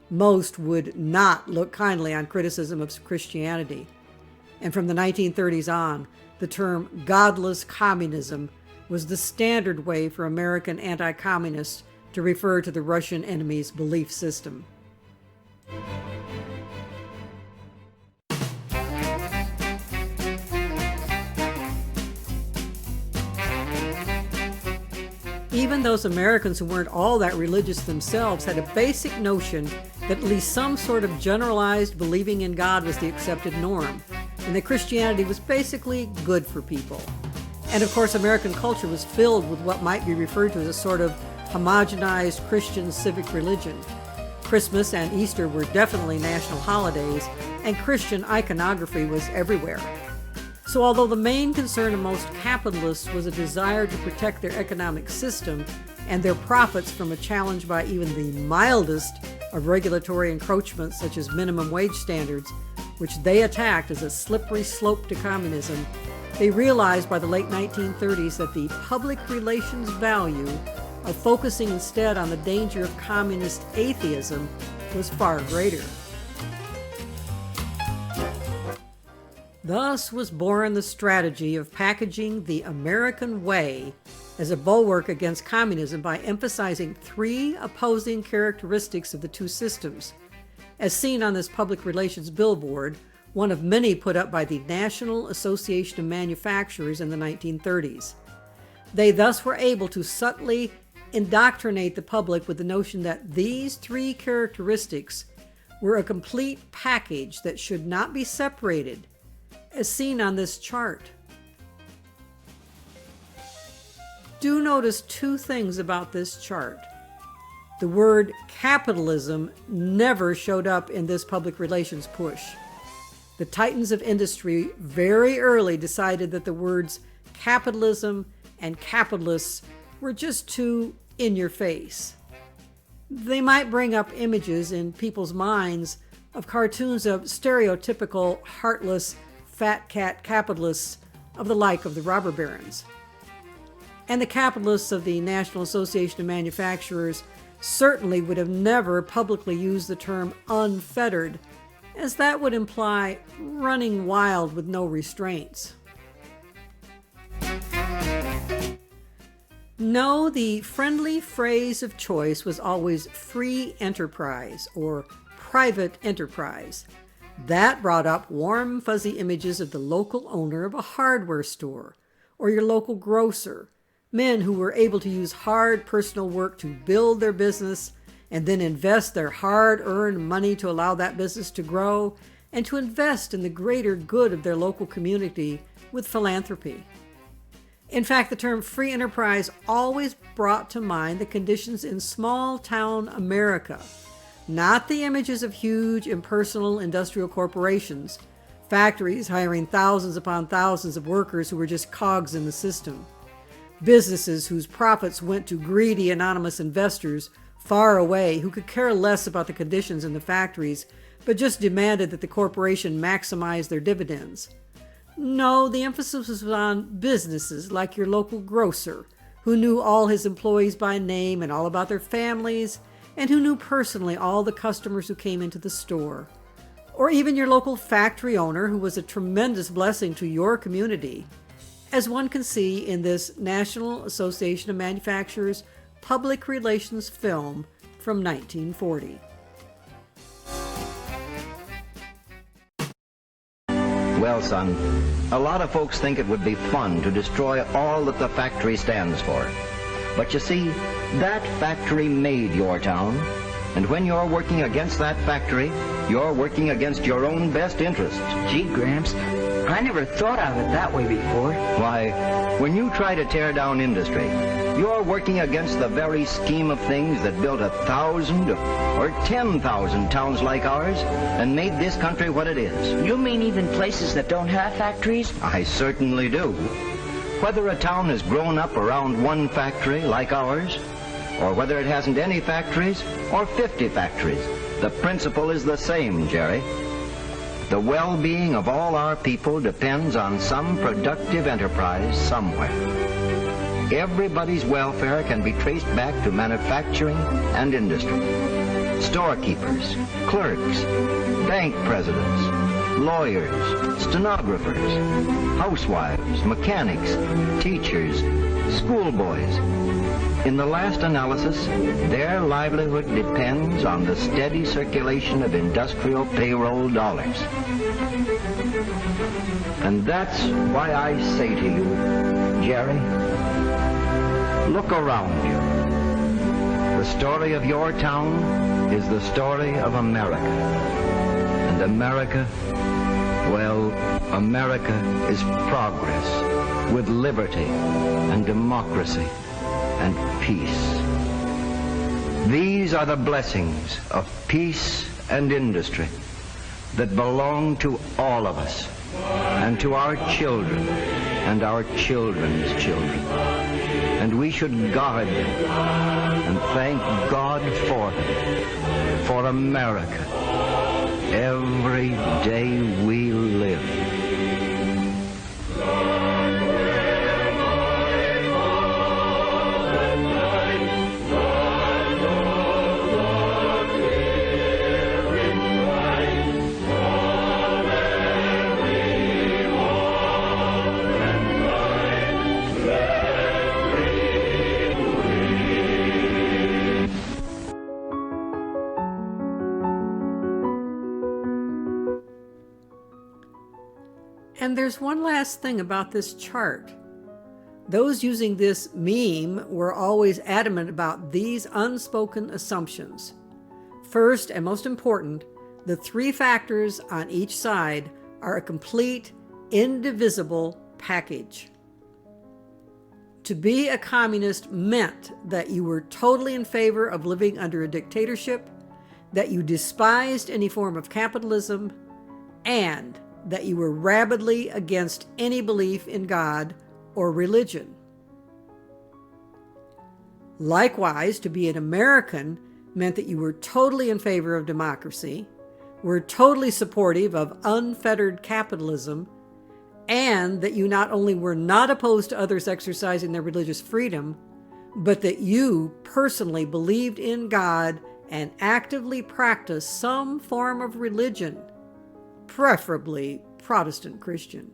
Speaker 1: most would not look kindly on criticism of Christianity. And from the 1930s on, the term godless communism was the standard way for American anti-communists to refer to the Russian enemy's belief system. Even those Americans who weren't all that religious themselves had a basic notion that at least some sort of generalized believing in God was the accepted norm, and that Christianity was basically good for people. And of course, American culture was filled with what might be referred to as a sort of homogenized Christian civic religion. Christmas and Easter were definitely national holidays, and Christian iconography was everywhere. So although the main concern of most capitalists was a desire to protect their economic system and their profits from a challenge by even the mildest of regulatory encroachments such as minimum wage standards, which they attacked as a slippery slope to communism, they realized by the late 1930s that the public relations value of focusing instead on the danger of communist atheism was far greater. Thus was born the strategy of packaging the American way as a bulwark against communism by emphasizing 3 opposing characteristics of the two systems, as seen on this public relations billboard, one of many put up by the National Association of Manufacturers in the 1930s. They thus were able to subtly indoctrinate the public with the notion that these 3 characteristics were a complete package that should not be separated, as seen on this chart. Do notice 2 things about this chart. The word capitalism never showed up in this public relations push. The titans of industry very early decided that the words capitalism and capitalists were just too in your face. They might bring up images in people's minds of cartoons of stereotypical, heartless, fat cat capitalists of the like of the robber barons. And the capitalists of the National Association of Manufacturers certainly would have never publicly used the term unfettered, as that would imply running wild with no restraints. No, the friendly phrase of choice was always free enterprise or private enterprise. That brought up warm, fuzzy images of the local owner of a hardware store or your local grocer, men who were able to use hard personal work to build their business and then invest their hard-earned money to allow that business to grow and to invest in the greater good of their local community with philanthropy. In fact, the term free enterprise always brought to mind the conditions in small-town America, not the images of huge impersonal industrial corporations, factories hiring thousands upon thousands of workers who were just cogs in the system, businesses whose profits went to greedy anonymous investors far away who could care less about the conditions in the factories, but just demanded that the corporation maximize their dividends. No, the emphasis was on businesses like your local grocer, who knew all his employees by name and all about their families, and who knew personally all the customers who came into the store. or even your local factory owner who was a tremendous blessing to your community, as one can see in this National Association of Manufacturers public relations film from 1940.
Speaker 2: Well, son, a lot of folks think it would be fun to destroy all that the factory stands for. But you see, that factory made your town, and when you're working against that factory, you're working against your own best interests.
Speaker 3: Gee, Gramps, I never thought of it that way before.
Speaker 2: Why, when you try to tear down industry, you're working against the very scheme of things that built 1,000 or 10,000 towns like ours and made this country what it is.
Speaker 3: You mean even places that don't have factories?
Speaker 2: I certainly do. Whether a town has grown up around one factory like ours, or whether it hasn't any factories or 50 factories, the principle is the same, Jerry. The well-being of all our people depends on some productive enterprise somewhere. Everybody's welfare can be traced back to manufacturing and industry. Storekeepers, clerks, bank presidents, lawyers, stenographers, housewives, mechanics, teachers, schoolboys. In the last analysis, their livelihood depends on the steady circulation of industrial payroll dollars. And that's why I say to you, Jerry, look around you. The story of your town is the story of America. And America, well, America is progress with liberty and democracy and peace. These are the blessings of peace and industry that belong to all of us and to our children and our children's children. And we should guard them and thank God for them, for America, every day we live.
Speaker 1: And there's one last thing about this chart. Those using this meme were always adamant about these unspoken assumptions. First, and most important, the three factors on each side are a complete, indivisible package. To be a communist meant that you were totally in favor of living under a dictatorship, that you despised any form of capitalism, and that you were rabidly against any belief in God or religion. Likewise, to be an American meant that you were totally in favor of democracy, were totally supportive of unfettered capitalism, and that you not only were not opposed to others exercising their religious freedom, but that you personally believed in God and actively practiced some form of religion, preferably Protestant Christian.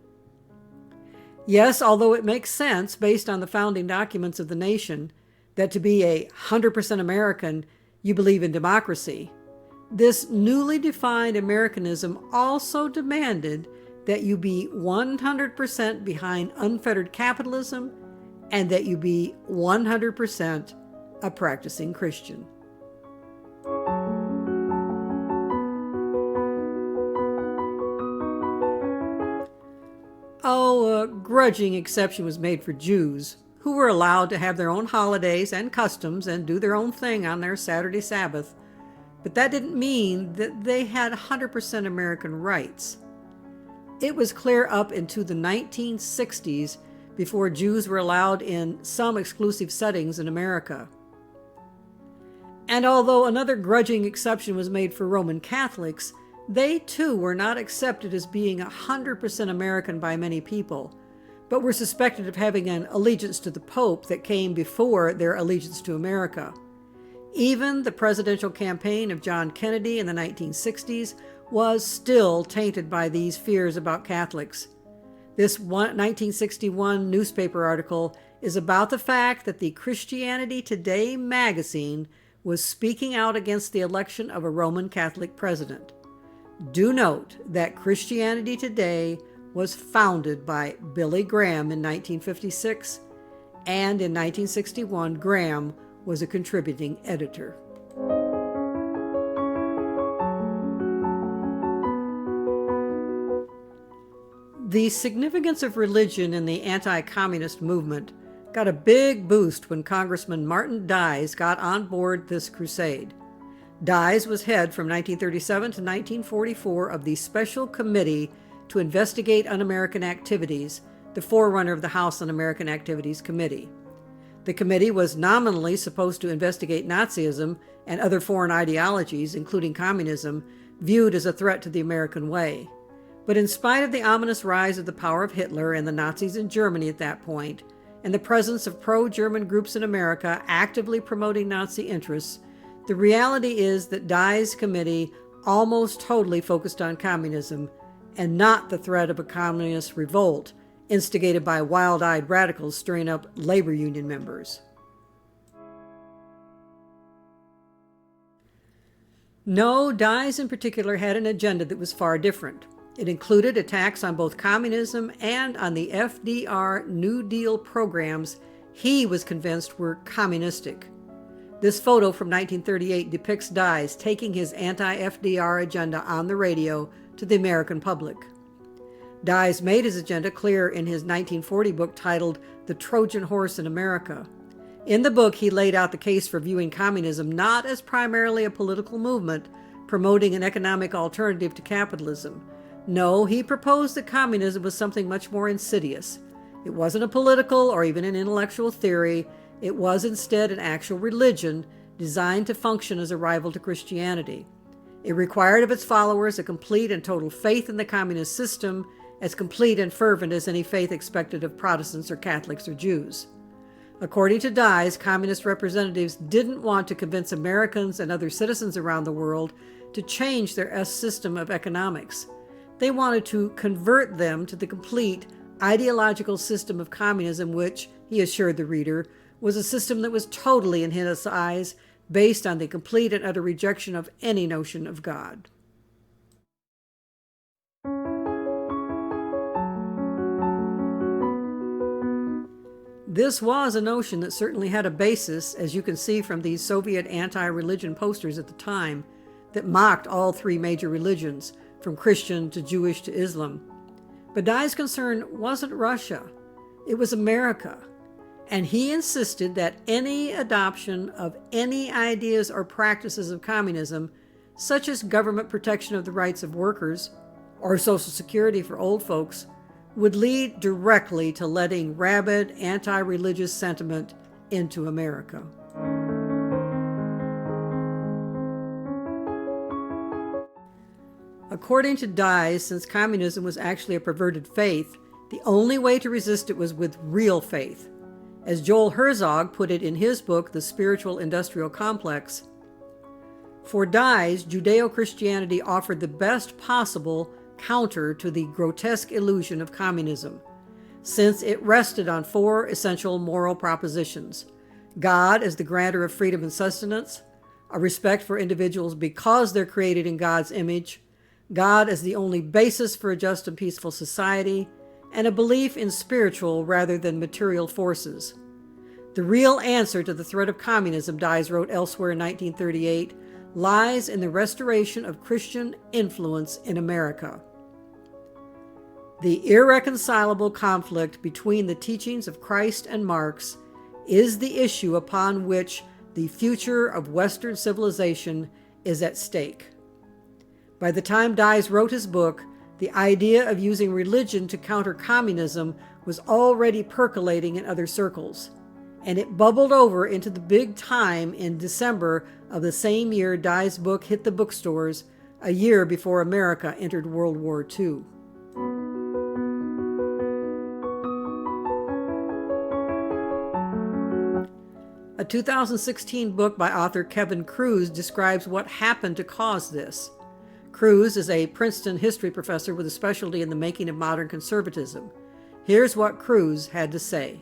Speaker 1: Yes, although it makes sense based on the founding documents of the nation that to be 100% American, you believe in democracy, this newly defined Americanism also demanded that you be 100% behind unfettered capitalism and that you be 100% a practicing Christian. Oh, a grudging exception was made for Jews, who were allowed to have their own holidays and customs and do their own thing on their Saturday Sabbath. But that didn't mean that they had 100% American rights. It was clear up into the 1960s before Jews were allowed in some exclusive settings in America. And although another grudging exception was made for Roman Catholics, they too were not accepted as being 100% American by many people, but were suspected of having an allegiance to the Pope that came before their allegiance to America. Even the presidential campaign of John Kennedy in the 1960s was still tainted by these fears about Catholics. This 1961 newspaper article is about the fact that the Christianity Today magazine was speaking out against the election of a Roman Catholic president. Do note that Christianity Today was founded by Billy Graham in 1956, and in 1961, Graham was a contributing editor. The significance of religion in the anti-communist movement got a big boost when Congressman Martin Dies got on board this crusade. Dies was head from 1937 to 1944 of the Special Committee to Investigate Un-American Activities, the forerunner of the House Un-American Activities Committee. The committee was nominally supposed to investigate Nazism and other foreign ideologies, including communism, viewed as a threat to the American way. But in spite of the ominous rise of the power of Hitler and the Nazis in Germany at that point, and the presence of pro-German groups in America actively promoting Nazi interests, the reality is that Dies' committee almost totally focused on communism and not the threat of a communist revolt instigated by wild-eyed radicals stirring up labor union members. No, Dies in particular had an agenda that was far different. It included attacks on both communism and on the FDR New Deal programs he was convinced were communistic. This photo from 1938 depicts Dies taking his anti-FDR agenda on the radio to the American public. Dies made his agenda clear in his 1940 book titled The Trojan Horse in America. In the book, he laid out the case for viewing communism not as primarily a political movement promoting an economic alternative to capitalism. No, he proposed that communism was something much more insidious. It wasn't a political or even an intellectual theory. It was instead an actual religion designed to function as a rival to Christianity. It required of its followers a complete and total faith in the communist system, as complete and fervent as any faith expected of Protestants or Catholics or Jews. According to Dies, communist representatives didn't want to convince Americans and other citizens around the world to change their system of economics. They wanted to convert them to the complete ideological system of communism, which, he assured the reader, was a system that was totally, in his eyes, based on the complete and utter rejection of any notion of God. This was a notion that certainly had a basis, as you can see from these Soviet anti-religion posters at the time, that mocked all three major religions, from Christian to Jewish to Islam. But Dies' concern wasn't Russia, it was America. And he insisted that any adoption of any ideas or practices of communism, such as government protection of the rights of workers or Social Security for old folks, would lead directly to letting rabid anti-religious sentiment into America. According to Dies, since communism was actually a perverted faith, the only way to resist it was with real faith. As Joel Herzog put it in his book, The Spiritual Industrial Complex, for Dies, Judeo-Christianity offered the best possible counter to the grotesque illusion of communism, since it rested on four essential moral propositions: God as the grantor of freedom and sustenance, a respect for individuals because they're created in God's image, God as the only basis for a just and peaceful society, and a belief in spiritual rather than material forces. The real answer to the threat of communism, Dies wrote elsewhere in 1938, lies in the restoration of Christian influence in America. The irreconcilable conflict between the teachings of Christ and Marx is the issue upon which the future of Western civilization is at stake. By the time Dies wrote his book, the idea of using religion to counter communism was already percolating in other circles, and it bubbled over into the big time in December of the same year Dies' book hit the bookstores, a year before America entered World War II. A 2016 book by author Kevin Kruse describes what happened to cause this. Cruz is a Princeton history professor with a specialty in the making of modern conservatism. Here's what Cruz had to say.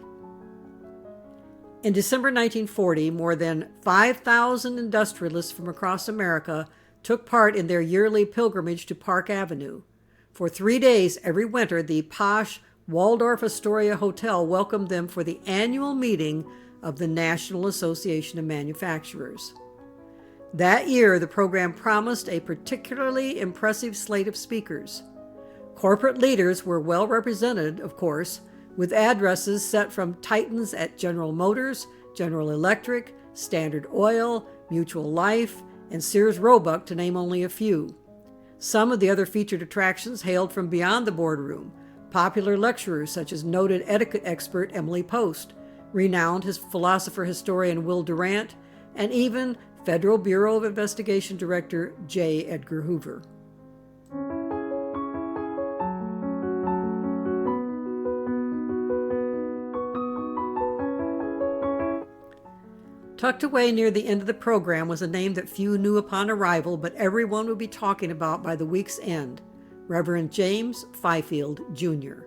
Speaker 1: In December 1940, more than 5,000 industrialists from across America took part in their yearly pilgrimage to Park Avenue. For 3 days every winter, the posh Waldorf Astoria Hotel welcomed them for the annual meeting of the National Association of Manufacturers. That year, the program promised a particularly impressive slate of speakers. Corporate leaders were well represented, of course, with addresses set from titans at General Motors, General Electric, Standard Oil, Mutual Life, and Sears Roebuck, to name only a few. Some of the other featured attractions hailed from beyond the boardroom. Popular lecturers such as noted etiquette expert Emily Post, renowned philosopher historian Will Durant, and even Federal Bureau of Investigation Director J. Edgar Hoover. Tucked away near the end of the program was a name that few knew upon arrival, but everyone would be talking about by the week's end, Reverend James Fifield, Jr.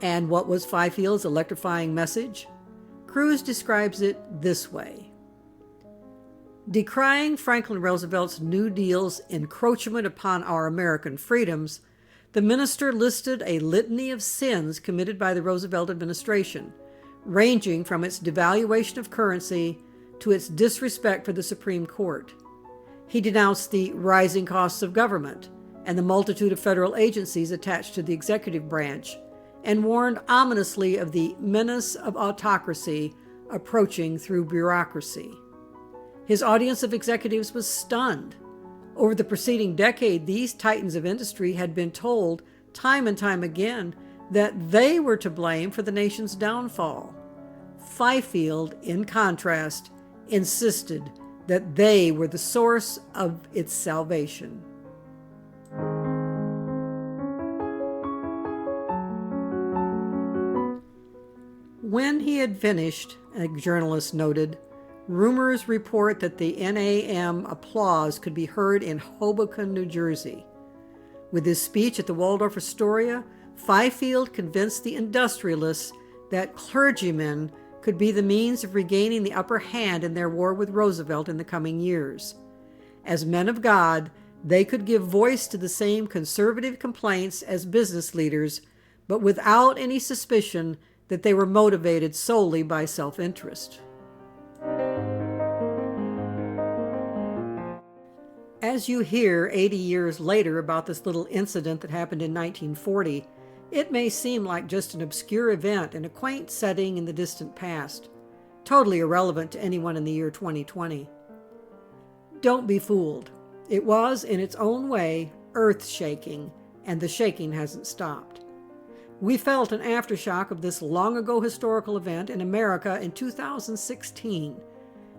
Speaker 1: And what was Fifield's electrifying message? Cruz describes it this way. Decrying Franklin Roosevelt's New Deal's encroachment upon our American freedoms, the minister listed a litany of sins committed by the Roosevelt administration, ranging from its devaluation of currency to its disrespect for the Supreme Court. He denounced the rising costs of government and the multitude of federal agencies attached to the executive branch, and warned ominously of the menace of autocracy approaching through bureaucracy. His audience of executives was stunned. Over the preceding decade, these titans of industry had been told time and time again that they were to blame for the nation's downfall. Fifield, in contrast, insisted that they were the source of its salvation. When he had finished, a journalist noted, rumors report that the NAM applause could be heard in Hoboken, New Jersey. With his speech at the Waldorf Astoria, Fifield convinced the industrialists that clergymen could be the means of regaining the upper hand in their war with Roosevelt in the coming years. As men of God, they could give voice to the same conservative complaints as business leaders, but without any suspicion that they were motivated solely by self-interest. As you hear 80 years later about this little incident that happened in 1940, it may seem like just an obscure event in a quaint setting in the distant past, totally irrelevant to anyone in the year 2020. Don't be fooled. It was, in its own way, earth-shaking, and the shaking hasn't stopped. We felt an aftershock of this long-ago historical event in America in 2016,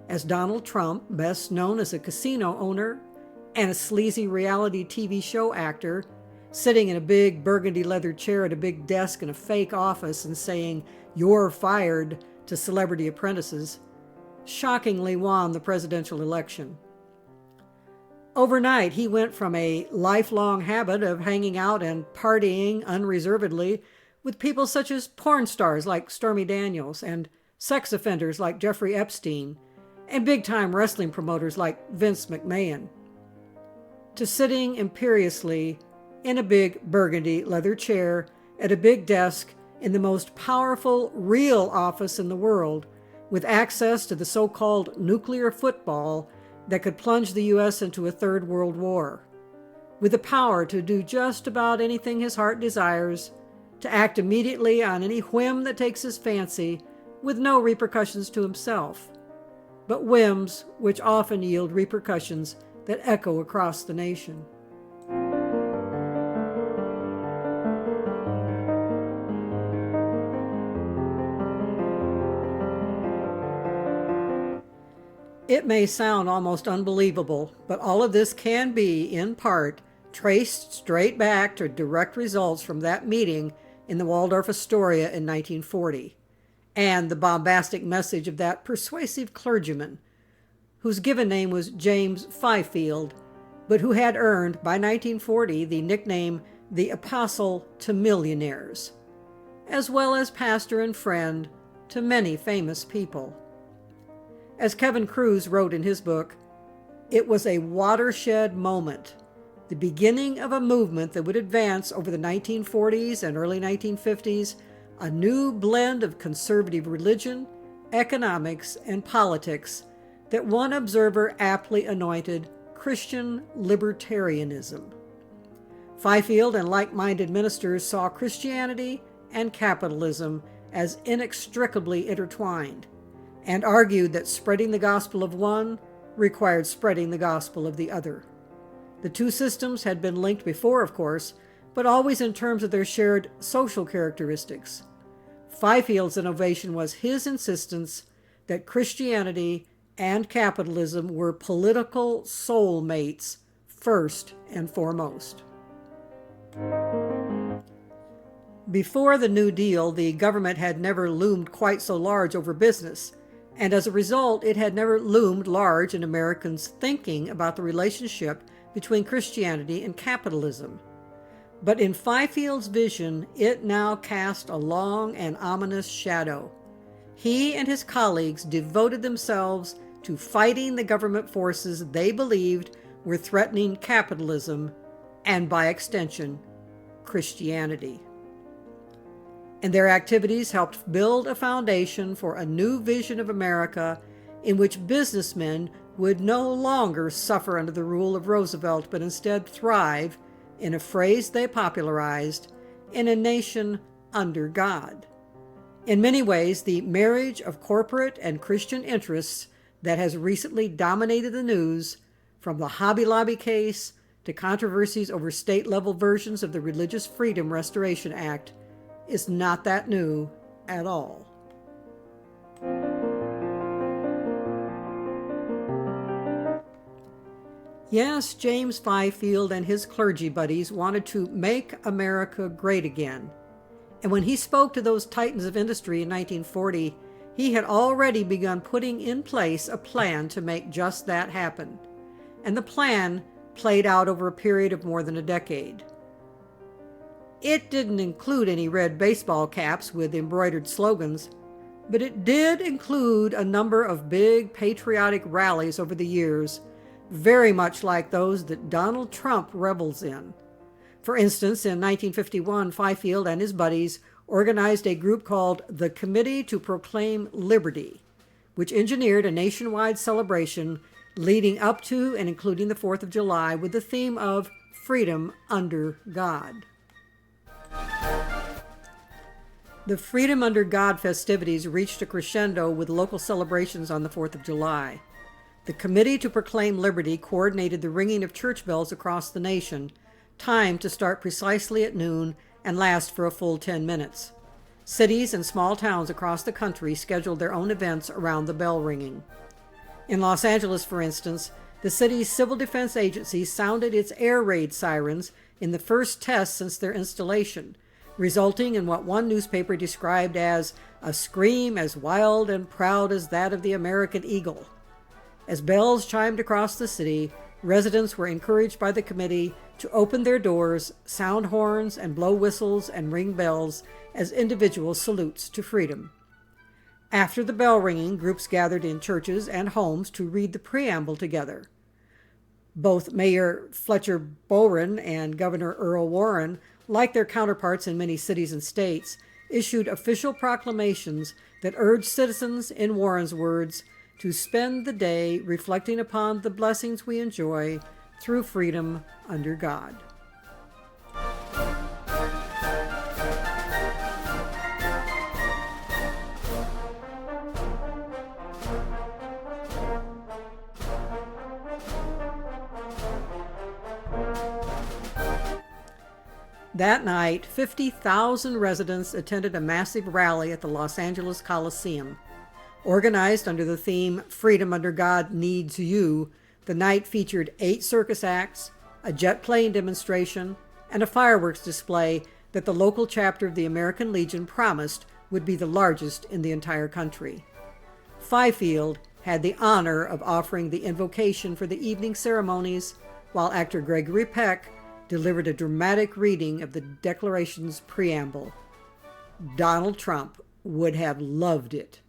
Speaker 1: as Donald Trump, best known as a casino owner and a sleazy reality TV show actor, sitting in a big burgundy leather chair at a big desk in a fake office and saying, "You're fired," to celebrity apprentices, shockingly won the presidential election. Overnight, he went from a lifelong habit of hanging out and partying unreservedly with people such as porn stars like Stormy Daniels and sex offenders like Jeffrey Epstein and big-time wrestling promoters like Vince McMahon, to sitting imperiously in a big burgundy leather chair at a big desk in the most powerful real office in the world, with access to the so-called nuclear football that could plunge the U.S. into a third world war, with the power to do just about anything his heart desires, to act immediately on any whim that takes his fancy, with no repercussions to himself, but whims which often yield repercussions that echo across the nation. It may sound almost unbelievable, but all of this can be, in part, traced straight back to direct results from that meeting in the Waldorf Astoria in 1940, and the bombastic message of that persuasive clergyman, whose given name was James Fifield, but who had earned, by 1940, the nickname the Apostle to Millionaires, as well as pastor and friend to many famous people. As Kevin Kruse wrote in his book, it was a watershed moment, the beginning of a movement that would advance over the 1940s and early 1950s, a new blend of conservative religion, economics, and politics that one observer aptly anointed Christian libertarianism. Fifield and like-minded ministers saw Christianity and capitalism as inextricably intertwined, and argued that spreading the gospel of one required spreading the gospel of the other. The two systems had been linked before, of course, but always in terms of their shared social characteristics. Fifield's innovation was his insistence that Christianity and capitalism were political soulmates first and foremost. Before the New Deal, the government had never loomed quite so large over business, and as a result, it had never loomed large in Americans' thinking about the relationship between Christianity and capitalism. But in Fifield's vision, it now cast a long and ominous shadow. He and his colleagues devoted themselves to fighting the government forces they believed were threatening capitalism and, by extension, Christianity. And their activities helped build a foundation for a new vision of America in which businessmen would no longer suffer under the rule of Roosevelt, but instead thrive, in a phrase they popularized, in a nation under God. In many ways, the marriage of corporate and Christian interests that has recently dominated the news, from the Hobby Lobby case to controversies over state-level versions of the Religious Freedom Restoration Act, is not that new at all. Yes, James Fifield and his clergy buddies wanted to make America great again. And when he spoke to those titans of industry in 1940, he had already begun putting in place a plan to make just that happen. And the plan played out over a period of more than a decade. It didn't include any red baseball caps with embroidered slogans, but it did include a number of big patriotic rallies over the years, very much like those that Donald Trump revels in. For instance, in 1951, Fifield and his buddies organized a group called the Committee to Proclaim Liberty, which engineered a nationwide celebration leading up to and including the 4th of July with the theme of Freedom Under God. The Freedom Under God festivities reached a crescendo with local celebrations on the 4th of July. The Committee to Proclaim Liberty coordinated the ringing of church bells across the nation, timed to start precisely at noon and last for a full 10 minutes. Cities and small towns across the country scheduled their own events around the bell ringing. In Los Angeles, for instance, the city's Civil Defense Agency sounded its air raid sirens in the first test since their installation, resulting in what one newspaper described as a scream as wild and proud as that of the American eagle. As bells chimed across the city, residents were encouraged by the committee to open their doors, sound horns, and blow whistles and ring bells as individual salutes to freedom. After the bell ringing, groups gathered in churches and homes to read the preamble together. Both Mayor Fletcher Boren and Governor Earl Warren, like their counterparts in many cities and states, issued official proclamations that urged citizens, in Warren's words, to spend the day reflecting upon the blessings we enjoy through freedom under God. That night, 50,000 residents attended a massive rally at the Los Angeles Coliseum. Organized under the theme, Freedom Under God Needs You, the night featured 8 circus acts, a jet plane demonstration, and a fireworks display that the local chapter of the American Legion promised would be the largest in the entire country. Fifield had the honor of offering the invocation for the evening ceremonies, while actor Gregory Peck delivered a dramatic reading of the Declaration's preamble. Donald Trump would have loved it.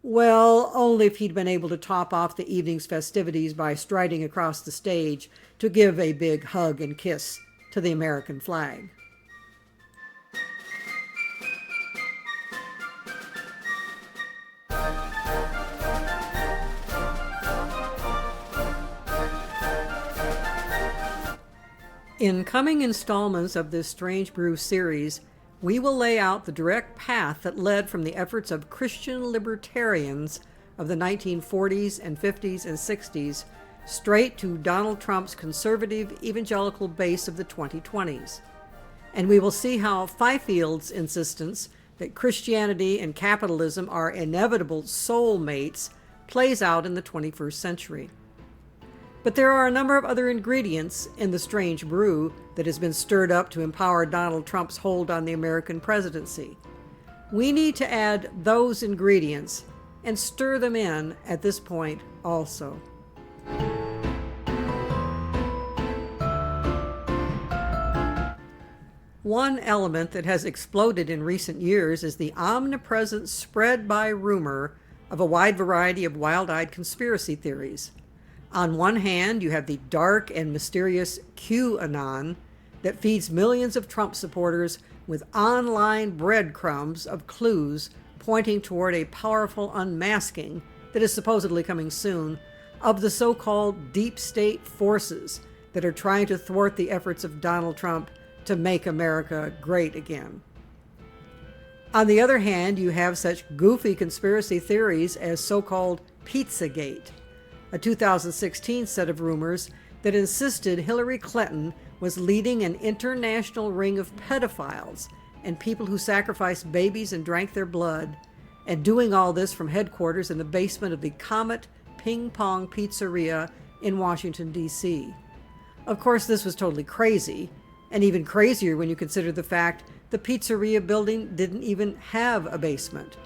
Speaker 1: Well, only if he'd been able to top off the evening's festivities by striding across the stage to give a big hug and kiss to the American flag. In coming installments of this Strange Brew series, we will lay out the direct path that led from the efforts of Christian libertarians of the 1940s and 50s and 60s straight to Donald Trump's conservative evangelical base of the 2020s. And we will see how Fifield's insistence that Christianity and capitalism are inevitable soulmates plays out in the 21st century. But there are a number of other ingredients in the strange brew that has been stirred up to empower Donald Trump's hold on the American presidency. We need to add those ingredients and stir them in at this point also. One element that has exploded in recent years is the omnipresent spread by rumor of a wide variety of wild-eyed conspiracy theories. On one hand, you have the dark and mysterious QAnon that feeds millions of Trump supporters with online breadcrumbs of clues pointing toward a powerful unmasking that is supposedly coming soon of the so-called deep state forces that are trying to thwart the efforts of Donald Trump to make America great again. On the other hand, you have such goofy conspiracy theories as so-called Pizzagate, a 2016 set of rumors that insisted Hillary Clinton was leading an international ring of pedophiles and people who sacrificed babies and drank their blood, and doing all this from headquarters in the basement of the Comet Ping Pong Pizzeria in Washington, D.C. Of course, this was totally crazy, and even crazier when you consider the fact the pizzeria building didn't even have a basement.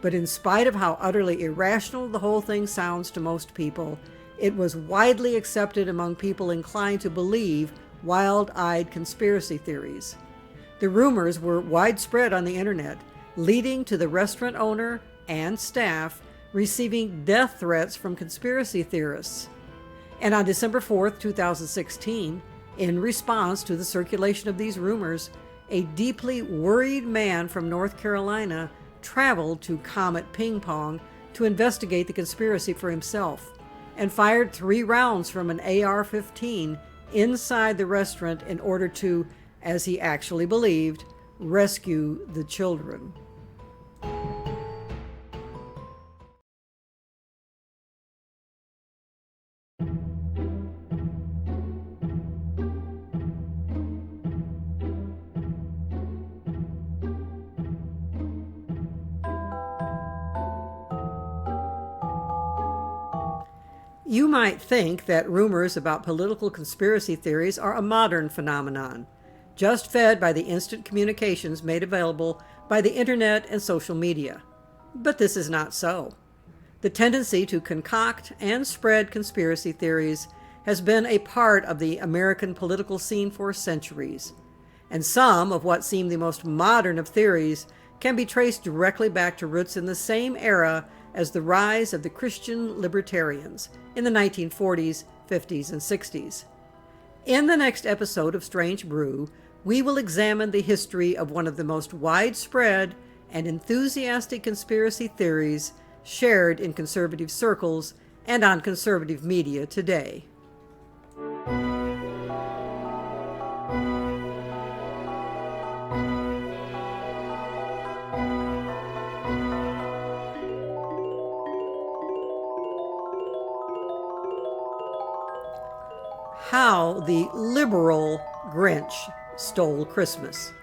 Speaker 1: But in spite of how utterly irrational the whole thing sounds to most people, it was widely accepted among people inclined to believe wild-eyed conspiracy theories. The rumors were widespread on the internet, leading to the restaurant owner and staff receiving death threats from conspiracy theorists. And on December 4th, 2016, in response to the circulation of these rumors, a deeply worried man from North Carolina traveled to Comet Ping Pong to investigate the conspiracy for himself and fired 3 rounds from an AR-15 inside the restaurant in order to, as he actually believed, rescue the children. You might think that rumors about political conspiracy theories are a modern phenomenon, just fed by the instant communications made available by the internet and social media. But this is not so. The tendency to concoct and spread conspiracy theories has been a part of the American political scene for centuries, and some of what seem the most modern of theories can be traced directly back to roots in the same era as the rise of the Christian libertarians in the 1940s, 50s, and 60s. In the next episode of Strange Brew, we will examine the history of one of the most widespread and enthusiastic conspiracy theories shared in conservative circles and on conservative media today. How the liberal Grinch Stole Christmas.